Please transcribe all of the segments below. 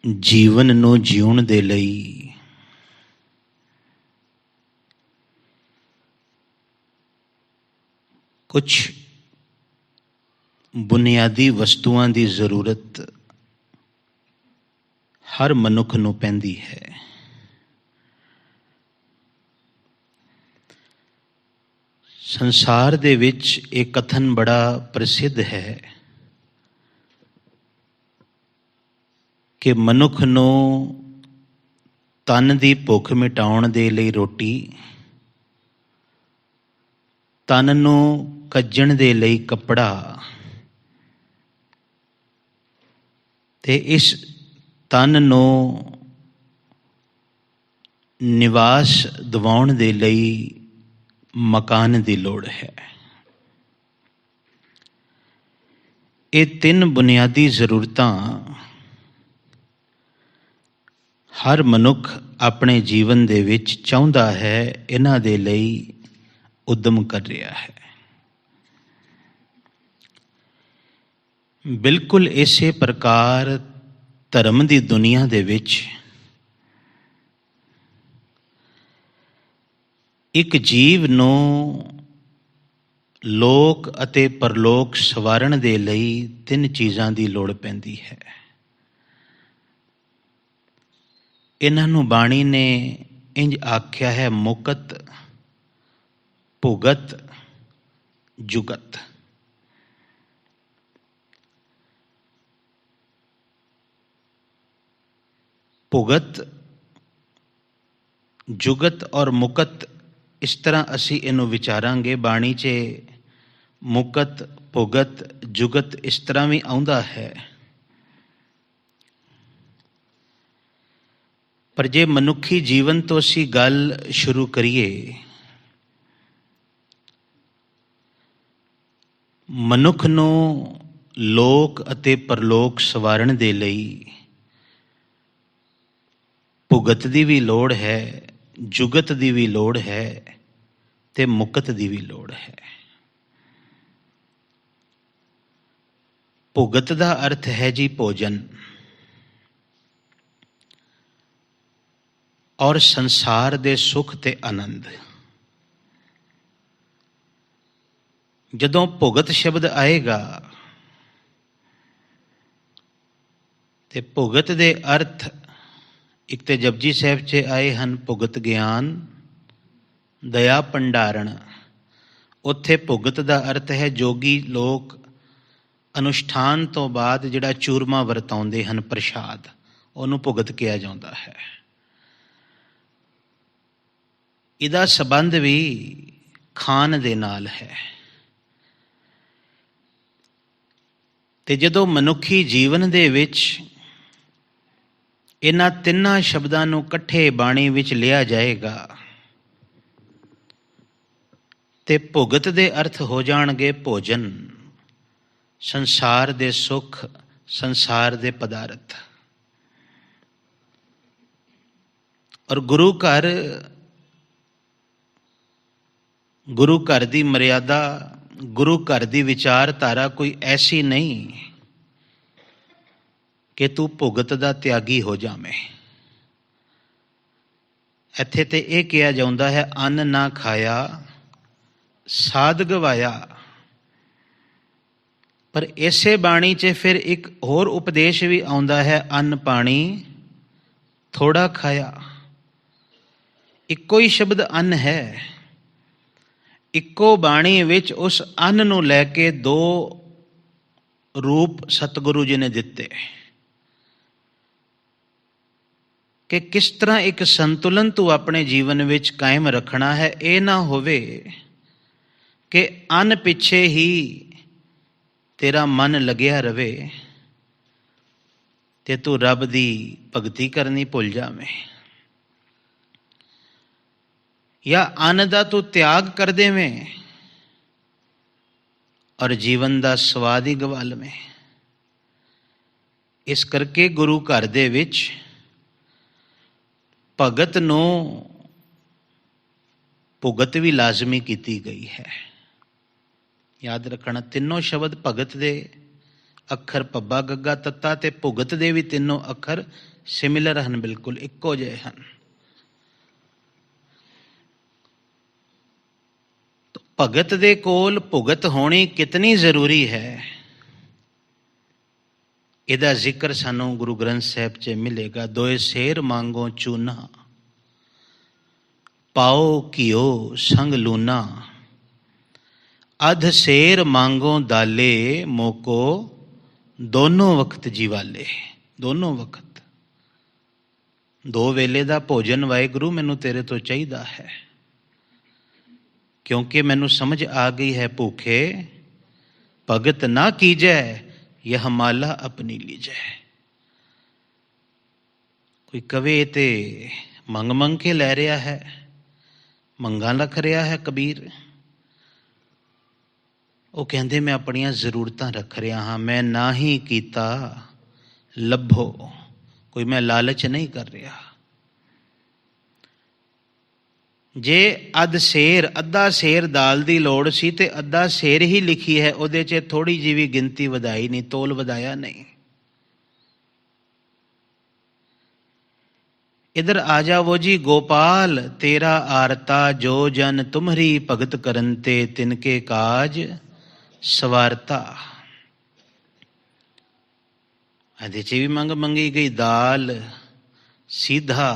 ਜੀਵਨ ਨੂੰ ਜਿਉਣ ਦੇ ਲਈ ਕੁਝ ਬੁਨਿਆਦੀ ਵਸਤੂਆਂ ਦੀ ਜ਼ਰੂਰਤ ਹਰ ਮਨੁੱਖ ਨੂੰ ਪੈਂਦੀ ਹੈ। ਸੰਸਾਰ ਦੇ ਵਿੱਚ ਇਹ ਕਥਨ ਬੜਾ ਪ੍ਰਸਿੱਧ ਹੈ ਕਿ ਮਨੁੱਖ ਨੂੰ ਤਨ ਦੀ ਭੁੱਖ ਮਿਟਾਉਣ ਦੇ ਲਈ ਰੋਟੀ, ਤਨ ਨੂੰ ਕੱਜਣ ਦੇ ਲਈ ਕੱਪੜਾ ਤੇ ਇਸ ਤਨ ਨੂੰ ਨਿਵਾਸ ਦਿਵਾਉਣ ਦੇ ਲਈ ਮਕਾਨ ਦੀ ਲੋੜ ਹੈ। ਇਹ ਤਿੰਨ ਬੁਨਿਆਦੀ ਜ਼ਰੂਰਤਾਂ ਹਰ ਮਨੁੱਖ ਆਪਣੇ ਜੀਵਨ ਦੇ ਵਿੱਚ ਚਾਹੁੰਦਾ ਹੈ, ਇਹਨਾਂ ਦੇ ਲਈ ਉਦਮ ਕਰ ਰਿਹਾ ਹੈ। ਬਿਲਕੁਲ ਇਸੇ ਪ੍ਰਕਾਰ ਧਰਮ ਦੀ ਦੁਨੀਆ ਦੇ ਵਿੱਚ ਇੱਕ ਜੀਵ ਨੂੰ ਲੋਕ ਅਤੇ ਪਰਲੋਕ ਸਵਾਰਨ ਦੇ ਲਈ ਤਿੰਨ ਚੀਜ਼ਾਂ ਦੀ ਲੋੜ ਪੈਂਦੀ ਹੈ। ਇਹਨਾਂ ਨੂੰ ਬਾਣੀ ਨੇ ਇੰਝ ਆਖਿਆ ਹੈ, ਮੁਕਤ, ਭੁਗਤ, ਜੁਗਤ। ਭੁਗਤ, ਜੁਗਤ ਔਰ ਮੁਕਤ, ਇਸ ਤਰ੍ਹਾਂ ਅਸੀਂ ਇਹਨੂੰ ਵਿਚਾਰਾਂਗੇ। ਬਾਣੀ 'ਚ ਮੁਕਤ, ਭੁਗਤ, ਜੁਗਤ ਇਸ ਤਰ੍ਹਾਂ ਵੀ ਆਉਂਦਾ ਹੈ। ਪਰ ਜੇ ਮਨੁੱਖੀ ਜੀਵਨ ਤੋਂ ਅਸੀਂ ਗੱਲ ਸ਼ੁਰੂ ਕਰੀਏ, ਮਨੁੱਖ ਨੂੰ ਲੋਕ ਅਤੇ ਪਰਲੋਕ ਸਵਾਰਨ ਦੇ ਲਈ ਭੁਗਤ ਦੀ ਵੀ ਲੋੜ ਹੈ, ਜੁਗਤ ਦੀ ਵੀ ਲੋੜ ਹੈ ਤੇ ਮੁਕਤ ਦੀ ਵੀ ਲੋੜ ਹੈ। ਭੁਗਤ ਦਾ ਅਰਥ ਹੈ ਜੀ ਭੋਜਨ, ਔਰ ਸੰਸਾਰ ਦੇ ਸੁੱਖ ਤੇ ਆਨੰਦ। ਜਦੋਂ ਭੁਗਤ ਸ਼ਬਦ ਆਏਗਾ ਤੇ ਭੁਗਤ ਦੇ ਅਰਥ ਇੱਕ ਤੇ ਜਪਜੀ ਸਾਹਿਬ 'ਚ ਆਏ ਹਨ, ਭੁਗਤ ਗਿਆਨ, ਦਇਆ ਭੰਡਾਰਨ। ਉੱਥੇ ਭੁਗਤ ਦਾ ਅਰਥ ਹੈ ਜੋਗੀ ਲੋਕ ਅਨੁਸ਼ਠਾਨ ਤੋਂ ਬਾਅਦ ਜਿਹੜਾ ਚੂਰਮਾ ਵਰਤਾਉਂਦੇ ਹਨ, ਪ੍ਰਸ਼ਾਦ, ਉਹਨੂੰ ਭੁਗਤ ਕਿਹਾ ਜਾਂਦਾ ਹੈ। ਇਹਦਾ ਸੰਬੰਧ ਵੀ ਖਾਣ ਦੇ ਨਾਲ ਹੈ। ਤੇ ਜਦੋਂ ਮਨੁੱਖੀ ਜੀਵਨ ਦੇ ਵਿੱਚ ਇਹਨਾਂ ਤਿੰਨਾਂ ਸ਼ਬਦਾਂ ਨੂੰ ਇਕੱਠੇ ਬਾਣੀ ਵਿੱਚ ਲਿਆ ਜਾਏਗਾ ਤੇ ਭੁਗਤ ਦੇ ਅਰਥ ਹੋ ਜਾਣਗੇ ਭੋਜਨ, ਸੰਸਾਰ ਦੇ ਸੁੱਖ, ਸੰਸਾਰ ਦੇ ਪਦਾਰਥ। ਔਰ ਗੁਰੂ ਘਰ ਦੀ ਮਰਿਆਦਾ, ਗੁਰੂ ਘਰ ਦੀ ਵਿਚਾਰਧਾਰਾ ਕੋਈ ਐਸੀ ਨਹੀਂ ਕਿ ਤੂੰ ਭੁਗਤ ਦਾ ਤਿਆਗੀ ਹੋ ਜਾਵੇਂ। ਇੱਥੇ ਤੇ ਇਹ ਕਿਹਾ ਜਾਂਦਾ ਹੈ, ਅੰਨ ਨਾ ਖਾਇਆ ਸਾਧ ਗਵਾਇਆ। ਪਰ ਇਸੇ ਬਾਣੀ 'ਚ ਫਿਰ ਇੱਕ ਹੋਰ ਉਪਦੇਸ਼ ਵੀ ਆਉਂਦਾ ਹੈ, ਅੰਨ ਪਾਣੀ ਥੋੜਾ ਖਾਇਆ। ਇੱਕੋ ਹੀ ਸ਼ਬਦ ਅੰਨ ਹੈ। ਇੱਕੋ ਬਾਣੀ ਵਿੱਚ ਉਸ ਅੰਨ ਨੂੰ ਲੈ ਕੇ ਦੋ ਰੂਪ ਸਤਿਗੁਰੂ ਜੀ ਨੇ ਦਿੱਤੇ ਕਿ ਕਿਸ ਤਰ੍ਹਾਂ ਇੱਕ ਸੰਤੁਲਨ ਤੂੰ ਆਪਣੇ ਜੀਵਨ ਵਿੱਚ ਕਾਇਮ ਰੱਖਣਾ ਹੈ। ਇਹ ਨਾ ਹੋਵੇ ਕਿ ਅੰਨ ਪਿੱਛੇ ਹੀ ਤੇਰਾ ਮਨ ਲੱਗਿਆ ਰਵੇ ਤੇ ਤੂੰ ਰੱਬ ਦੀ ਭਗਤੀ ਕਰਨੀ ਭੁੱਲ ਜਾਵੇਂ, ਜਾਂ ਅੰਨ ਦਾ ਤੂੰ ਤਿਆਗ ਕਰ ਦੇਵੇਂ ਔਰ ਜੀਵਨ ਦਾ ਸਵਾਦ ਹੀ ਗਵਾ ਲਵੇਂ। ਇਸ ਕਰਕੇ ਗੁਰੂ ਘਰ ਦੇ ਵਿੱਚ ਭਗਤ ਨੂੰ ਭੁਗਤ ਵੀ ਲਾਜ਼ਮੀ ਕੀਤੀ ਗਈ ਹੈ। ਯਾਦ ਰੱਖਣਾ, ਤਿੰਨੋਂ ਸ਼ਬਦ ਭਗਤ ਦੇ ਅੱਖਰ ਪੱਬਾ ਗੱਗਾ ਤੱਤਾ ਤੇ ਭੁਗਤ ਦੇ ਵੀ ਤਿੰਨੋਂ ਅੱਖਰ ਸਿਮਿਲਰ ਹਨ, ਬਿਲਕੁਲ ਇੱਕੋ ਜਿਹੇ ਹਨ। ਭਗਤ ਦੇ ਕੋਲ ਭੁਗਤ ਹੋਣੀ ਕਿਤਨੀ ਜ਼ਰੂਰੀ ਹੈ, ਇਹਦਾ ਜ਼ਿਕਰ ਸਾਨੂੰ ਗੁਰੂ ਗ੍ਰੰਥ ਸਾਹਿਬ 'ਚ ਮਿਲੇਗਾ। ਦੋਏ ਸੇਰ ਮੰਗੋ ਚੂਨਾ, ਪਾਓ ਘਿਓ ਸੰਗ ਲੂਨਾ, ਅਧ ਸੇਰ ਮੰਗੋ ਦਾਲੇ, ਮੋਕੋ ਦੋਨੋਂ ਵਕਤ ਜੀਵਾਲੇ। ਦੋਨੋਂ ਵਕਤ, ਦੋ ਵੇਲੇ ਦਾ ਭੋਜਨ ਵਾਹਿਗੁਰੂ ਮੈਨੂੰ ਤੇਰੇ ਤੋਂ ਚਾਹੀਦਾ ਹੈ, ਕਿਉਂਕਿ ਮੈਨੂੰ ਸਮਝ ਆ ਗਈ ਹੈ ਭੂਖੇ ਭਗਤ ਨਾ ਕੀਜੈ, ਯਹ ਮਾਲਾ ਆਪਣੀ ਲੀਜੈ। ਕੋਈ ਕਵੇ ਤੇ ਮੰਗ ਮੰਗ ਕੇ ਲੈ ਰਿਹਾ ਹੈ, ਮੰਗਾਂ ਰੱਖ ਰਿਹਾ ਹੈ ਕਬੀਰ। ਉਹ ਕਹਿੰਦੇ ਮੈਂ ਆਪਣੀਆਂ ਜ਼ਰੂਰਤਾਂ ਰੱਖ ਰਿਹਾ ਹਾਂ, ਮੈਂ ਨਾ ਹੀ ਕੀਤਾ ਲੱਭੋ, ਕੋਈ ਮੈਂ ਲਾਲਚ ਨਹੀਂ ਕਰ ਰਿਹਾ। ਜੇ ਅੱਧਾ ਸੇਰ ਦਾਲ ਦੀ ਲੋੜ ਸੀ ਤੇ ਅੱਧਾ ਸੇਰ ਹੀ ਲਿਖੀ ਹੈ, ਉਹਦੇ 'ਚ ਥੋੜ੍ਹੀ ਜਿਹੀ ਵੀ ਗਿਣਤੀ ਵਧਾਈ ਨਹੀਂ, ਤੋਲ ਵਧਾਇਆ ਨਹੀਂ। इधर आ जावो जी गोपाल, तेरा आरता जो जन तुम्हरी भगत करनते, तिनके काज सवारता। ਇਹਦੇ 'ਚ ਵੀ ਮੰਗ ਮੰਗੀ ਗਈ, ਦਾਲ सीधा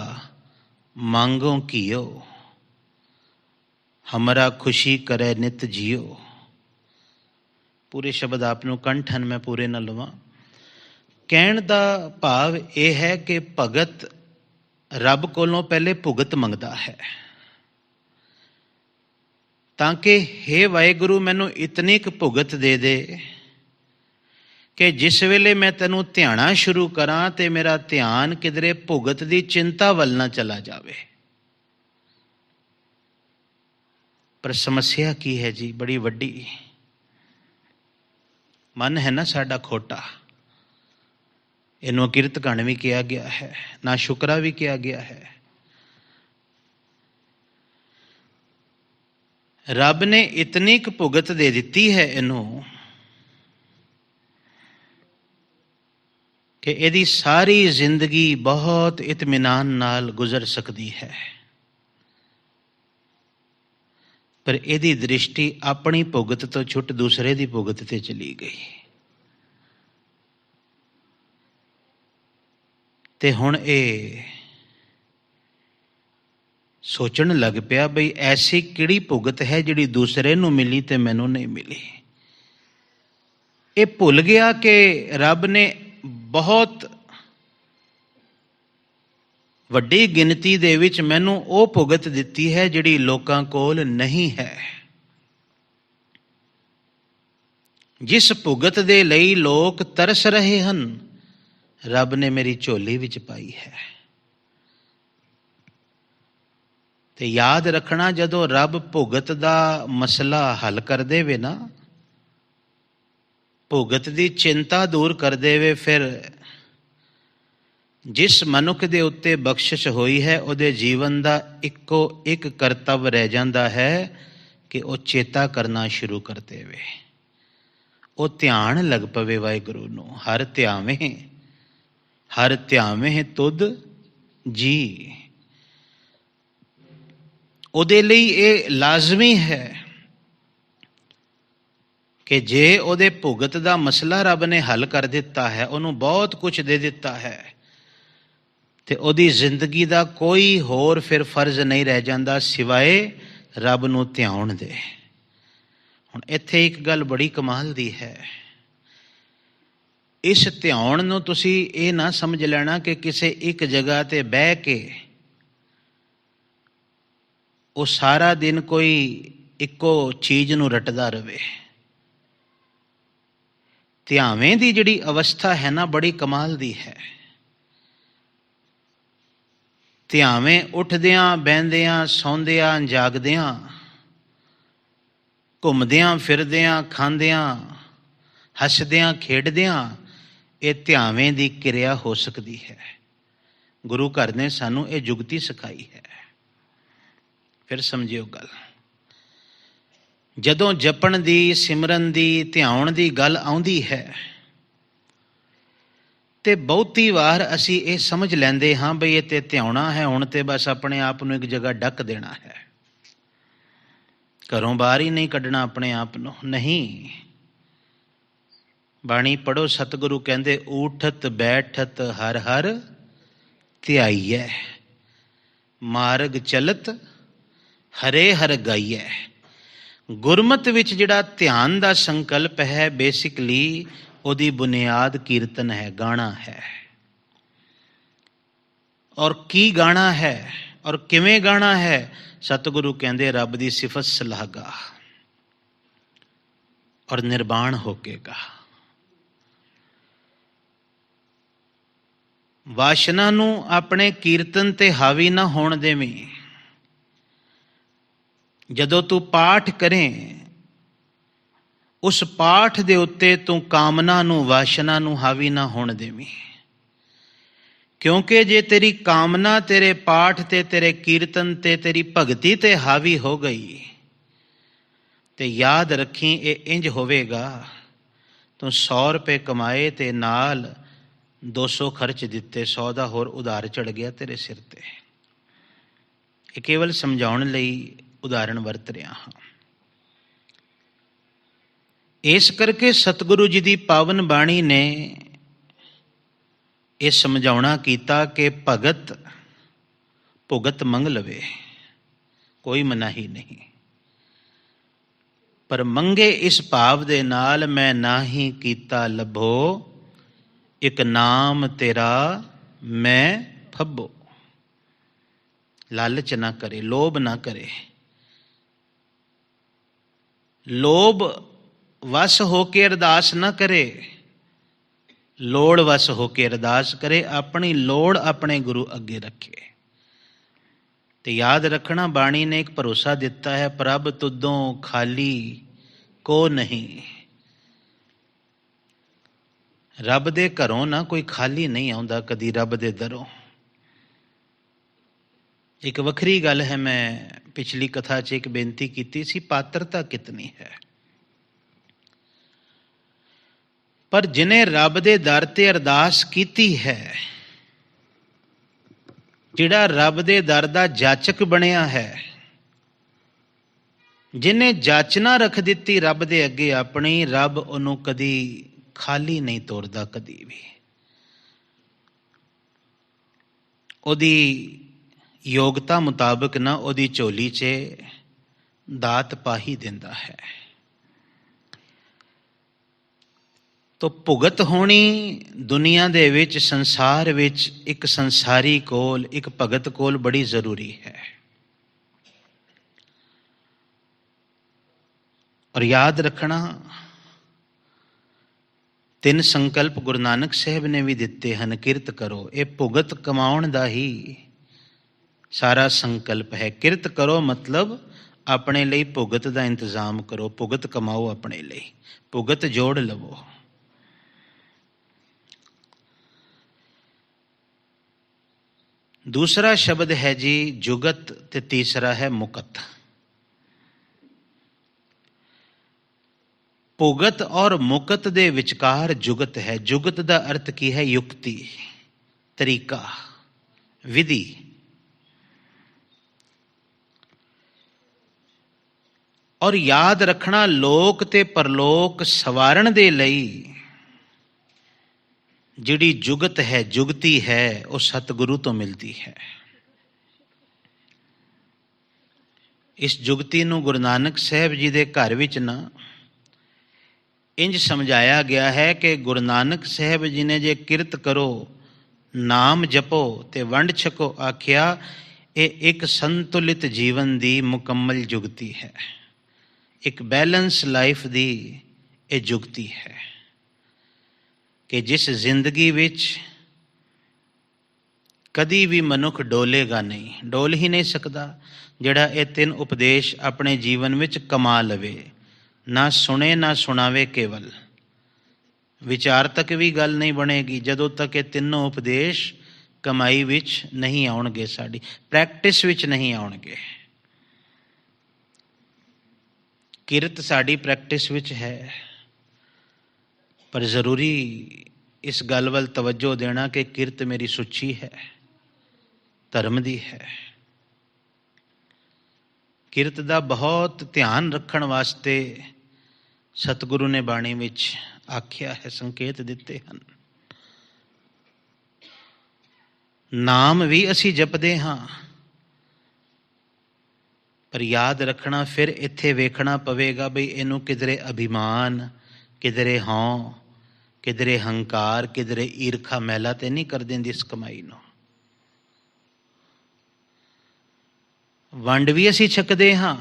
मांगो घियो, हमारा खुशी करे नित जियो। पूरे शब्द आप ਨੂੰ ਕੰਠ ਹਨ, ਮੈਂ ਪੂਰੇ ਨਾ ਲਵਾਂ। ਕਹਿਣ ਦਾ ਭਾਵ ਇਹ ਹੈ ਕਿ ਭਗਤ ਰੱਬ ਕੋਲੋਂ ਪਹਿਲੇ ਭੁਗਤ ਮੰਗਦਾ ਹੈ, ਤਾਂ ਕਿ ਹੇ ਵਾਹਿਗੁਰੂ ਮੈਨੂੰ ਇਤਨੀ ਕੁ ਭੁਗਤ ਦੇ ਦੇ ਕਿ ਜਿਸ ਵੇਲੇ ਮੈਂ ਤੈਨੂੰ ਧਿਆਣਾ ਸ਼ੁਰੂ ਕਰਾਂ ਤੇ ਮੇਰਾ ਧਿਆਨ ਕਿਧਰੇ ਭੁਗਤ ਦੀ ਚਿੰਤਾ ਵੱਲ ਨਾ ਚਲਾ ਜਾਵੇ। ਪਰ ਸਮੱਸਿਆ ਕੀ ਹੈ ਜੀ, ਬੜੀ ਵੱਡੀ। ਮਨ ਹੈ ਨਾ ਸਾਡਾ ਖੋਟਾ, ਇਹਨੂੰ ਅਕਿਰਤ ਘਣ ਵੀ ਕਿਹਾ ਗਿਆ ਹੈ, ਨਾ ਸ਼ੁਕਰਾ ਵੀ ਕਿਹਾ ਗਿਆ ਹੈ। ਰੱਬ ਨੇ ਇਤਨੀ ਕੁ ਭੁਗਤ ਦੇ ਦਿੱਤੀ ਹੈ ਇਹਨੂੰ ਕਿ ਇਹਦੀ ਸਾਰੀ ਜ਼ਿੰਦਗੀ ਬਹੁਤ ਇਤਮੀਨਾਨ ਨਾਲ ਗੁਜ਼ਰ ਸਕਦੀ ਹੈ, ਪਰ ਇਹਦੀ ਦ੍ਰਿਸ਼ਟੀ ਆਪਣੀ ਭੁਗਤ ਤੋਂ ਛੁੱਟ ਦੂਸਰੇ ਦੀ ਭੁਗਤ ਤੇ ਚਲੀ ਗਈ। ਤੇ ਹੁਣ ਇਹ ਸੋਚਣ ਲੱਗ ਪਿਆ ਬਈ ਐਸੀ ਕਿਹੜੀ ਭੁਗਤ ਹੈ ਜਿਹੜੀ ਦੂਸਰੇ ਨੂੰ ਮਿਲੀ ਤੇ ਮੈਨੂੰ ਨਹੀਂ ਮਿਲੀ। ਇਹ ਭੁੱਲ ਗਿਆ ਕਿ ਰੱਬ ਨੇ ਬਹੁਤ ਵੱਡੀ ਗਿਣਤੀ ਦੇ ਵਿੱਚ ਮੈਨੂੰ ਉਹ ਭੁਗਤ ਦਿੱਤੀ ਹੈ ਜਿਹੜੀ ਲੋਕਾਂ ਕੋਲ ਨਹੀਂ ਹੈ। ਜਿਸ ਭੁਗਤ ਦੇ ਲਈ ਲੋਕ ਤਰਸ ਰਹੇ ਹਨ, ਰੱਬ ਨੇ ਮੇਰੀ ਝੋਲੀ ਵਿੱਚ ਪਾਈ ਹੈ। ਤੇ ਯਾਦ ਰੱਖਣਾ, ਜਦੋਂ ਰੱਬ ਭੁਗਤ ਦਾ ਮਸਲਾ ਹੱਲ ਕਰ ਦੇਵੇ ਨਾ, ਭੁਗਤ ਦੀ ਚਿੰਤਾ ਦੂਰ ਕਰ ਦੇਵੇ, ਫਿਰ ਜਿਸ ਮਨੁੱਖ ਦੇ ਉੱਤੇ ਬਖਸ਼ਿਸ਼ ਹੋਈ ਹੈ ਉਹਦੇ ਜੀਵਨ ਦਾ ਇੱਕੋ ਇੱਕ ਕਰਤੱਵ ਰਹਿ ਜਾਂਦਾ ਹੈ ਕਿ ਉਹ ਚੇਤਾ ਕਰਨਾ ਸ਼ੁਰੂ ਕਰ ਦੇਵੇ, ਉਹ ਧਿਆਨ ਲੱਗ ਪਵੇ ਵਾਹਿਗੁਰੂ ਨੂੰ। ਹਰ ਧਿਆਵੇਂ ਤੁਧ ਜੀ। ਉਹਦੇ ਲਈ ਇਹ ਲਾਜ਼ਮੀ ਹੈ ਕਿ ਜੇ ਉਹਦੇ ਭੁਗਤ ਦਾ ਮਸਲਾ ਰੱਬ ਨੇ ਹੱਲ ਕਰ ਦਿੱਤਾ ਹੈ, ਉਹਨੂੰ ਬਹੁਤ ਕੁਝ ਦੇ ਦਿੱਤਾ ਹੈ, ਤੇ ਉਹਦੀ ਜ਼ਿੰਦਗੀ ਦਾ ਕੋਈ ਹੋਰ ਫਿਰ ਫਰਜ਼ ਨਹੀਂ ਰਹਿ ਜਾਂਦਾ ਸਿਵਾਏ ਰੱਬ ਨੂੰ ਧਿਆਉਣ ਦੇ। ਹੁਣ ਇੱਥੇ ਇੱਕ ਗੱਲ ਬੜੀ ਕਮਾਲ ਦੀ ਹੈ, ਇਸ ਧਿਆਉਣ ਨੂੰ ਤੁਸੀਂ ਇਹ ਨਾ ਸਮਝ ਲੈਣਾ ਕਿ ਕਿਸੇ ਇੱਕ ਜਗ੍ਹਾ ਤੇ ਬਹਿ ਕੇ ਉਹ ਸਾਰਾ ਦਿਨ ਕੋਈ ਇੱਕੋ ਚੀਜ਼ ਨੂੰ ਰੱਟਦਾ ਰਵੇ। ਧਿਆਵੇਂ ਦੀ ਜਿਹੜੀ ਅਵਸਥਾ ਹੈ ਨਾ, ਬੜੀ ਕਮਾਲ ਦੀ ਹੈ। ਧਿਆਵੇਂ ਉੱਠਦਿਆਂ ਬਹਿੰਦਿਆਂ, ਸੌਂਦਿਆਂ ਜਾਗਦਿਆਂ, ਘੁੰਮਦਿਆਂ ਫਿਰਦਿਆਂ, ਖਾਂਦਿਆਂ ਹੱਸਦਿਆਂ ਖੇਡਦਿਆਂ, ਇਹ ਧਿਆਵੇਂ ਦੀ ਕਿਰਿਆ ਹੋ ਸਕਦੀ ਹੈ। ਗੁਰੂ ਘਰ ਨੇ ਸਾਨੂੰ ਇਹ ਜੁਗਤੀ ਸਿਖਾਈ ਹੈ। ਫਿਰ ਸਮਝਿਓ ਗੱਲ, ਜਦੋਂ ਜਪਣ ਦੀ, ਸਿਮਰਨ ਦੀ, ਧਿਆਉਣ ਦੀ ਗੱਲ ਆਉਂਦੀ ਹੈ ਤੇ ਬਹੁਤੀ ਵਾਰ ਅਸੀਂ ਇਹ ਸਮਝ ਲੈਂਦੇ ਹਾਂ ਬਈ ਇਹ ਤੇ ਧਿਆਉਣਾ ਹੈ, ਹੁਣ ਤੇ ਬਸ ਆਪਣੇ ਆਪ ਨੂੰ ਇੱਕ ਜਗ੍ਹਾ ਡੱਕ ਦੇਣਾ ਹੈ, ਘਰੋਂ ਬਾਹਰ ਹੀ ਨਹੀਂ ਕੱਢਣਾ ਆਪਣੇ ਆਪ ਨੂੰ। ਨਹੀਂ, ਬਾਣੀ ਪੜ੍ਹੋ, ਸਤਿਗੁਰੂ ਕਹਿੰਦੇ ਊਠਤ ਬੈਠਤ ਹਰ ਹਰ ਧਿਆਈਐ, ਮਾਰਗ ਚਲਤ ਹਰੇ ਹਰ ਗਾਈਐ। ਗੁਰਮਤ ਵਿੱਚ ਜਿਹੜਾ ਧਿਆਨ ਦਾ ਸੰਕਲਪ ਹੈ, ਬੇਸਿਕਲੀ ਉਹਦੀ ਬੁਨਿਆਦ ਕੀਰਤਨ ਹੈ, ਗਾਣਾ ਹੈ। ਔਰ ਕੀ ਗਾਣਾ ਹੈ ਔਰ ਕਿਵੇਂ ਗਾਣਾ ਹੈ? ਸਤਿਗੁਰੂ ਕਹਿੰਦੇ ਰੱਬ ਦੀ ਸਿਫਤ ਸਲਾਹਗਾ ਔਰ ਨਿਰਵਾਣ ਹੋ ਕੇ ਗਾ। ਵਾਸ਼ਨਾ ਨੂੰ ਆਪਣੇ ਕੀਰਤਨ ਤੇ ਹਾਵੀ ਨਾ ਹੋਣ ਦੇਵੀਂ। ਜਦੋਂ ਤੂੰ ਪਾਠ ਕਰੇ, ਉਸ ਪਾਠ ਦੇ ਉੱਤੇ ਤੂੰ ਕਾਮਨਾ ਨੂੰ, ਵਾਸ਼ਨਾ ਨੂੰ ਹਾਵੀ ਨਾ ਹੋਣ ਦੇਵੀਂ। ਕਿਉਂਕਿ ਜੇ ਤੇਰੀ ਕਾਮਨਾ ਤੇਰੇ ਪਾਠ ਤੇ, ਤੇਰੇ ਕੀਰਤਨ ਤੇ, ਤੇਰੀ ਭਗਤੀ ਤੇ ਹਾਵੀ ਹੋ ਗਈ, ਤੇ ਯਾਦ ਰੱਖੀ ਇਹ ਇੰਜ ਹੋਵੇਗਾ, ਤੂੰ 100 ਰੁਪਏ ਕਮਾਏ ਤੇ ਨਾਲ 200 ਖਰਚ ਦਿੱਤੇ, 100 ਦਾ ਹੋਰ ਉਧਾਰ ਚੜ ਗਿਆ ਤੇਰੇ ਸਿਰ ਤੇ। ਇਹ ਕੇਵਲ ਸਮਝਾਉਣ ਲਈ ਉਦਾਹਰਣ ਵਰਤ ਰਿਹਾ ਹਾਂ। ਇਸ ਕਰਕੇ ਸਤਿਗੁਰੂ ਜੀ ਦੀ ਪਾਵਨ ਬਾਣੀ ਨੇ ਇਹ ਸਮਝਾਉਣਾ ਕੀਤਾ ਕਿ ਭਗਤ ਭੁਗਤ ਮੰਗ ਲਵੇ, ਕੋਈ ਮਨਾਹੀ ਨਹੀਂ, ਪਰ ਮੰਗੇ ਇਸ ਭਾਵ ਦੇ ਨਾਲ, ਮੈਂ ਨਾਹੀ ਕੀਤਾ ਲੱਭੋ, ਇੱਕ ਨਾਮ ਤੇਰਾ ਮੈਂ ਫੱਬੋ। ਲਾਲਚ ਨਾ ਕਰੇ, ਲੋਭ ਨਾ ਕਰੇ। ਲੋਭ ਵਸ ਹੋ ਕੇ ਅਰਦਾਸ ਨਾ ਕਰੇ, ਲੋੜ ਵਸ ਹੋ ਕੇ ਅਰਦਾਸ ਕਰੇ। ਆਪਣੀ ਲੋੜ ਆਪਣੇ ਗੁਰੂ ਅੱਗੇ ਰੱਖੇ। ਤੇ ਯਾਦ ਰੱਖਣਾ, ਬਾਣੀ ਨੇ ਇੱਕ ਭਰੋਸਾ ਦਿੱਤਾ ਹੈ, ਪ੍ਰਭ ਤੁਦੋਂ ਖਾਲੀ ਕੋ ਨਹੀਂ। ਰੱਬ ਦੇ ਘਰੋਂ ਨਾ ਕੋਈ ਖਾਲੀ ਨਹੀਂ ਆਉਂਦਾ ਕਦੀ, ਰੱਬ ਦੇ ਦਰੋਂ। ਇੱਕ ਵੱਖਰੀ ਗੱਲ ਹੈ, ਮੈਂ ਪਿਛਲੀ ਕਥਾ 'ਚ ਇੱਕ ਬੇਨਤੀ ਕੀਤੀ ਸੀ, ਪਾਤਰਤਾ ਕਿਤਨੀ ਹੈ। ਪਰ ਜਿਹਨੇ ਰੱਬ ਦੇ ਦਰ ਤੇ ਅਰਦਾਸ ਕੀਤੀ ਹੈ, ਜਿਹੜਾ ਰੱਬ ਦੇ ਦਰ ਦਾ ਜਾਚਕ ਬਣਿਆ ਹੈ, ਜਿਹਨੇ ਜਾਚਨਾ ਰੱਖ ਦਿੱਤੀ ਰੱਬ ਦੇ ਅੱਗੇ ਆਪਣੀ, ਰੱਬ ਉਹਨੂੰ ਕਦੀ ਖਾਲੀ ਨਹੀਂ ਤੋਰਦਾ, ਕਦੀ ਵੀ। ਉਹਦੀ ਯੋਗਤਾ ਮੁਤਾਬਕ ਨਾ ਉਹਦੀ ਝੋਲੀ 'ਚ ਦਾਤ ਪਾ ਹੀ ਦਿੰਦਾ ਹੈ। ਤੋ ਭੁਗਤ ਹੋਣੀ ਦੁਨੀਆ ਦੇ ਵਿੱਚ, ਸੰਸਾਰ ਵਿੱਚ, ਇੱਕ ਸੰਸਾਰੀ ਕੋਲ, ਇੱਕ ਭਗਤ ਕੋਲ ਬੜੀ ਜ਼ਰੂਰੀ ਹੈ। ਔਰ ਯਾਦ ਰੱਖਣਾ, 3 ਸੰਕਲਪ ਗੁਰੂ ਨਾਨਕ ਸਾਹਿਬ ਨੇ ਵੀ ਦਿੱਤੇ ਹਨ। ਕਿਰਤ ਕਰੋ, ਇਹ ਭੁਗਤ ਕਮਾਉਣ ਦਾ ਹੀ ਸਾਰਾ ਸੰਕਲਪ ਹੈ। ਕਿਰਤ ਕਰੋ ਮਤਲਬ ਆਪਣੇ ਲਈ ਭੁਗਤ ਦਾ ਇੰਤਜ਼ਾਮ ਕਰੋ, ਭੁਗਤ ਕਮਾਓ ਆਪਣੇ ਲਈ, ਭੁਗਤ ਜੋੜ ਲਵੋ। ਦੂਸਰਾ ਸ਼ਬਦ ਹੈ ਜੀ ਜੁਗਤ, ਤੇ ਤੀਸਰਾ ਹੈ ਮੁਕਤ। ਭੁਗਤ ਔਰ ਮੁਕਤ ਦੇ ਵਿਚਕਾਰ ਜੁਗਤ ਹੈ। ਜੁਗਤ ਦਾ ਅਰਥ ਕੀ ਹੈ? ਯੁਕਤੀ, ਤਰੀਕਾ, ਵਿਧੀ। ਔਰ ਯਾਦ ਰੱਖਣਾ, ਲੋਕ ਤੇ ਪਰਲੋਕ ਸਵਾਰਨ ਦੇ ਲਈ ਜਿਹੜੀ ਜੁਗਤ ਹੈ, ਜੁਗਤੀ ਹੈ, ਉਹ ਸਤਿਗੁਰੂ ਤੋਂ ਮਿਲਦੀ ਹੈ। ਇਸ ਜੁਗਤੀ ਨੂੰ ਗੁਰੂ ਨਾਨਕ ਸਾਹਿਬ ਜੀ ਦੇ ਘਰ ਵਿੱਚ ਨਾ ਇੰਜ ਸਮਝਾਇਆ ਗਿਆ ਹੈ ਕਿ ਗੁਰੂ ਨਾਨਕ ਸਾਹਿਬ ਜੀ ਨੇ ਜੇ ਕਿਰਤ ਕਰੋ, ਨਾਮ ਜਪੋ ਤੇ ਵੰਡ ਛਕੋ ਆਖਿਆ, ਇਹ ਇੱਕ ਸੰਤੁਲਿਤ ਜੀਵਨ ਦੀ ਮੁਕੰਮਲ ਜੁਗਤੀ ਹੈ। ਇੱਕ ਬੈਲੈਂਸ ਲਾਈਫ ਦੀ ਇਹ ਜੁਗਤੀ ਹੈ ਕਿ ਜਿਸ ਜ਼ਿੰਦਗੀ ਵਿੱਚ ਕਦੀ ਵੀ ਮਨੁੱਖ ਡੋਲੇਗਾ ਨਹੀਂ, ਡੋਲ ਹੀ ਨਹੀਂ ਸਕਦਾ, ਜਿਹੜਾ ਇਹ 3 ਉਪਦੇਸ਼ ਆਪਣੇ ਜੀਵਨ ਵਿੱਚ ਕਮਾ ਲਵੇ। ਨਾ ਸੁਣੇ ਨਾ ਸੁਣਾਵੇ, ਕੇਵਲ ਵਿਚਾਰ ਤੱਕ ਵੀ ਗੱਲ ਨਹੀਂ ਬਣੇਗੀ ਜਦੋਂ ਤੱਕ ਇਹ 3 ਉਪਦੇਸ਼ ਕਮਾਈ ਵਿੱਚ ਨਹੀਂ ਆਉਣਗੇ, ਸਾਡੀ ਪ੍ਰੈਕਟਿਸ ਵਿੱਚ ਨਹੀਂ ਆਉਣਗੇ। ਕਿਰਤ ਸਾਡੀ ਪ੍ਰੈਕਟਿਸ ਵਿੱਚ ਹੈ, ਪਰ ਜ਼ਰੂਰੀ इस गल वल तवज्जो देना कि किरत मेरी सुची है, धर्म दी है। किरत दा बहुत ध्यान रखण वास्ते सतगुरु ने बाणी विच आख्या है, संकेत दिते हैं। नाम भी असी जपदे हाँ, पर याद रखना फिर इत्थे वेखना पवेगा बई इनू किधरे अभिमान, किधरे हों, किधरे हंकार, किधरे ईरखा मैला ते नहीं कर देंदी इस कमाई नूं। वंड भी असी छकदे हाँ,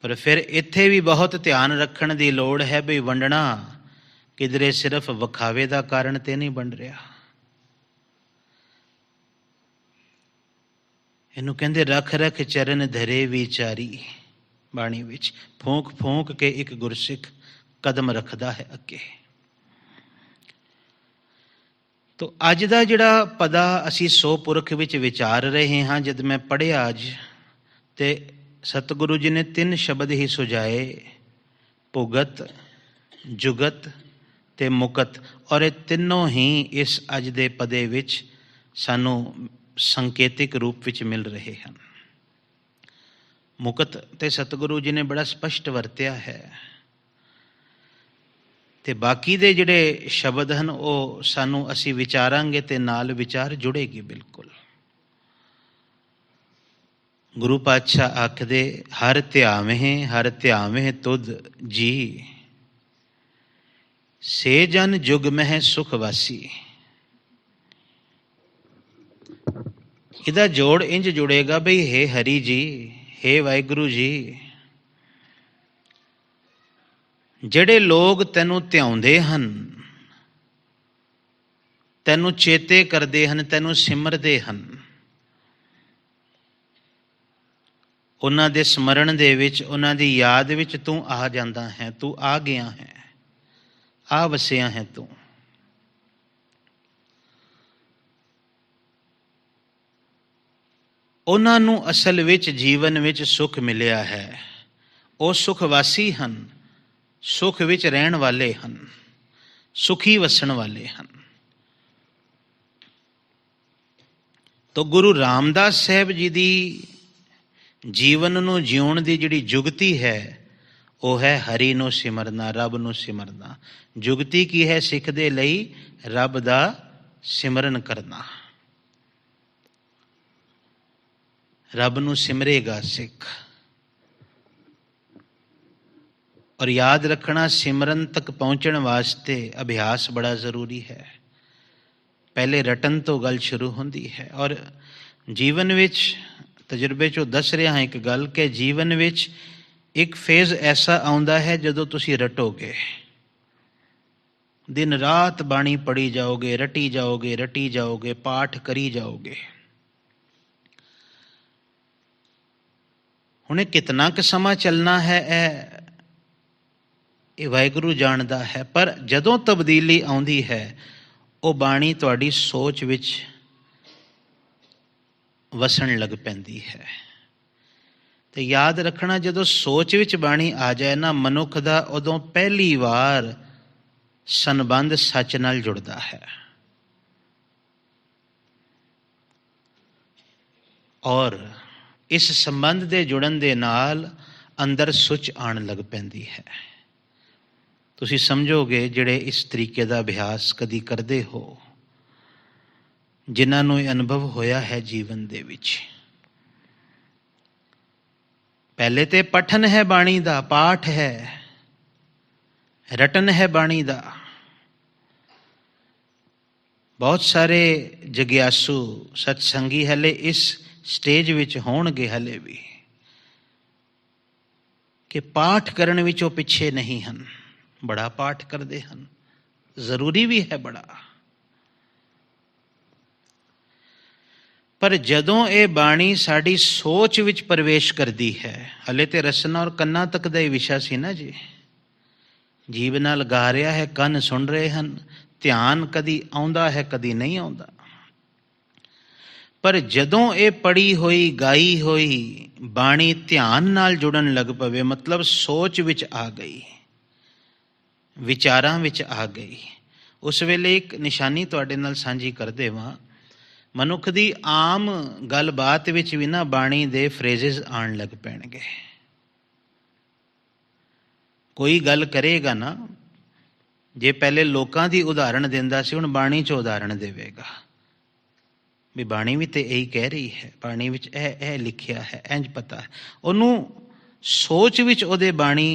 पर फिर इत्थे भी बहुत ध्यान रखण दी लोड़ है बई वंडना किधरे सिर्फ विखावे दा कारण ते नहीं बन रहा। इनू कहते रख रख चरण धरे विचारी, बाणी विच फूंक फूंक के एक गुरसिख कदम रखदा है अगे। तो अज दा जिहड़ा पदा असी सो पुरख विच विचार रहे हाँ, जद मैं पढ़िया अज ते सतगुरु जी ने 3 शब्द ही सुझाए, भुगत, जुगत ते मुकत, और ये तीनों ही इस अज दे पदे विच सानू संकेतिक रूप विच मिल रहे हैं। मुकत ते सतगुरु जी ने बड़ा स्पष्ट वरत्या है, ते बाकी दे जिहड़े शब्द हैं वो सानू असी विचारांगे ते नाल विचार जुड़ेगी बिल्कुल। गुरु पातशाह आखदे हर ध्यावें तुध जी, से जन जुग मह सुख वासी। इहदा जोड़ इंज जुड़ेगा बई हे हरि जी, हे वाहिगुरु जी, ਜਿਹੜੇ ਲੋग ਤੈਨੂੰ ਧਿਆਉਂਦੇ ਹਨ, ਤੈਨੂੰ ਚੇਤੇ ਕਰਦੇ ਹਨ, ਤੈਨੂੰ ਸਿਮਰਦੇ ਹਨ, ਉਹਨਾਂ ਦੇ ਸਮਰਨ ਦੇ ਵਿੱਚ, ਉਹਨਾਂ ਦੀ ਯਾਦ ਵਿੱਚ ਤੂੰ ਆ ਜਾਂਦਾ ਹੈ, ਤੂੰ ਆ ਗਿਆ ਹੈ, ਆ ਵਸਿਆ ਹੈ ਤੂੰ। ਉਹਨਾਂ ਨੂੰ ਅਸਲ ਵਿੱਚ ਜੀਵਨ ਵਿੱਚ ਸੁੱਖ ਮਿਲਿਆ ਹੈ, ਉਹ ਸੁਖਵਾਸੀ ਹਨ, सुख विच रहन वाले हन, सुखी वसन वाले हन। तो गुरु रामदास साहब जी दी जीवन नूं जीउण दी जिहड़ी जुगती है वो है हरि नूं सिमरना, रब नूं सिमरना। जुगती की है सिख दे लई रब दा सिमरन करना। रब नूं सिमरेगा सिख। और याद रखना सिमरन तक पहुँचने वास्ते अभ्यास बड़ा ज़रूरी है। पहले रटन तो गल शुरू होंदी है। और जीवन विच तजुर्बे चो दस रहा एक गल कि जीवन विच एक फेज़ ऐसा आउंदा है जदों तुसी रटोगे, दिन रात बाणी पढ़ी जाओगे, रटी जाओगे, पाठ करी जाओगे। हुणे कितना क समा चलना है ये वाहिगुरू जानदा है, पर जदों तब्दीली आउंदी है वो बाणी तुहाडी सोच विच वसन लग पैंदी है। तो याद रखना जदों सोच विच बाणी आ जाए ना मनुख दा, उदों पहली वार संबंध सच नाल जुड़दा है। और इस संबंध दे जुड़न दे नाल अंदर सुच आण लग पैंदी है। तुसी समझोगे जिहड़े इस तरीके का अभ्यास कदी करते हो, जिन्हां नूं अनुभव होया है जीवन दे विच। पहले तो पठन है बाणी दा, पाठ है, रटन है बाणी दा। बहुत सारे जग्यासू सत्संगी हले इस स्टेज विच होणगे हले भी कि पाठ करन विच वो पिछे नहीं हन। बड़ा पाठ करते हैं, जरूरी भी है बड़ा, पर जदों ये बाणी साड़ी सोच विच प्रवेश करती है, हले तो रसना और कन्ना तक का ही विषय सी ना जी। जीव नाल गा रहा है, कन सुन रहे हैं, ध्यान कदी आउंदा है कदी नहीं आउंदा। पर जदों ये पढ़ी हुई गाई हुई बाणी ध्यान नाल जुड़न लग पवे, मतलब सोच विच आ गई, विचारां विच आ गई, उस वेले एक निशानी तुहाडे नाल साझी कर देवां। मनुख दी आम गलबात विच भी ना बाणी दे फ्रेजेस आण लग पैणगे। कोई गल करेगा ना, जे पहले लोकां दी उदाहरण दिंदा सी, हुण बाणी च उदाहरण देवेगा भी बाणी भी तो यही कह रही है, बाणी विच ए लिखिया है, इंज पता है। उन्होंने सोच विच उहदे बाणी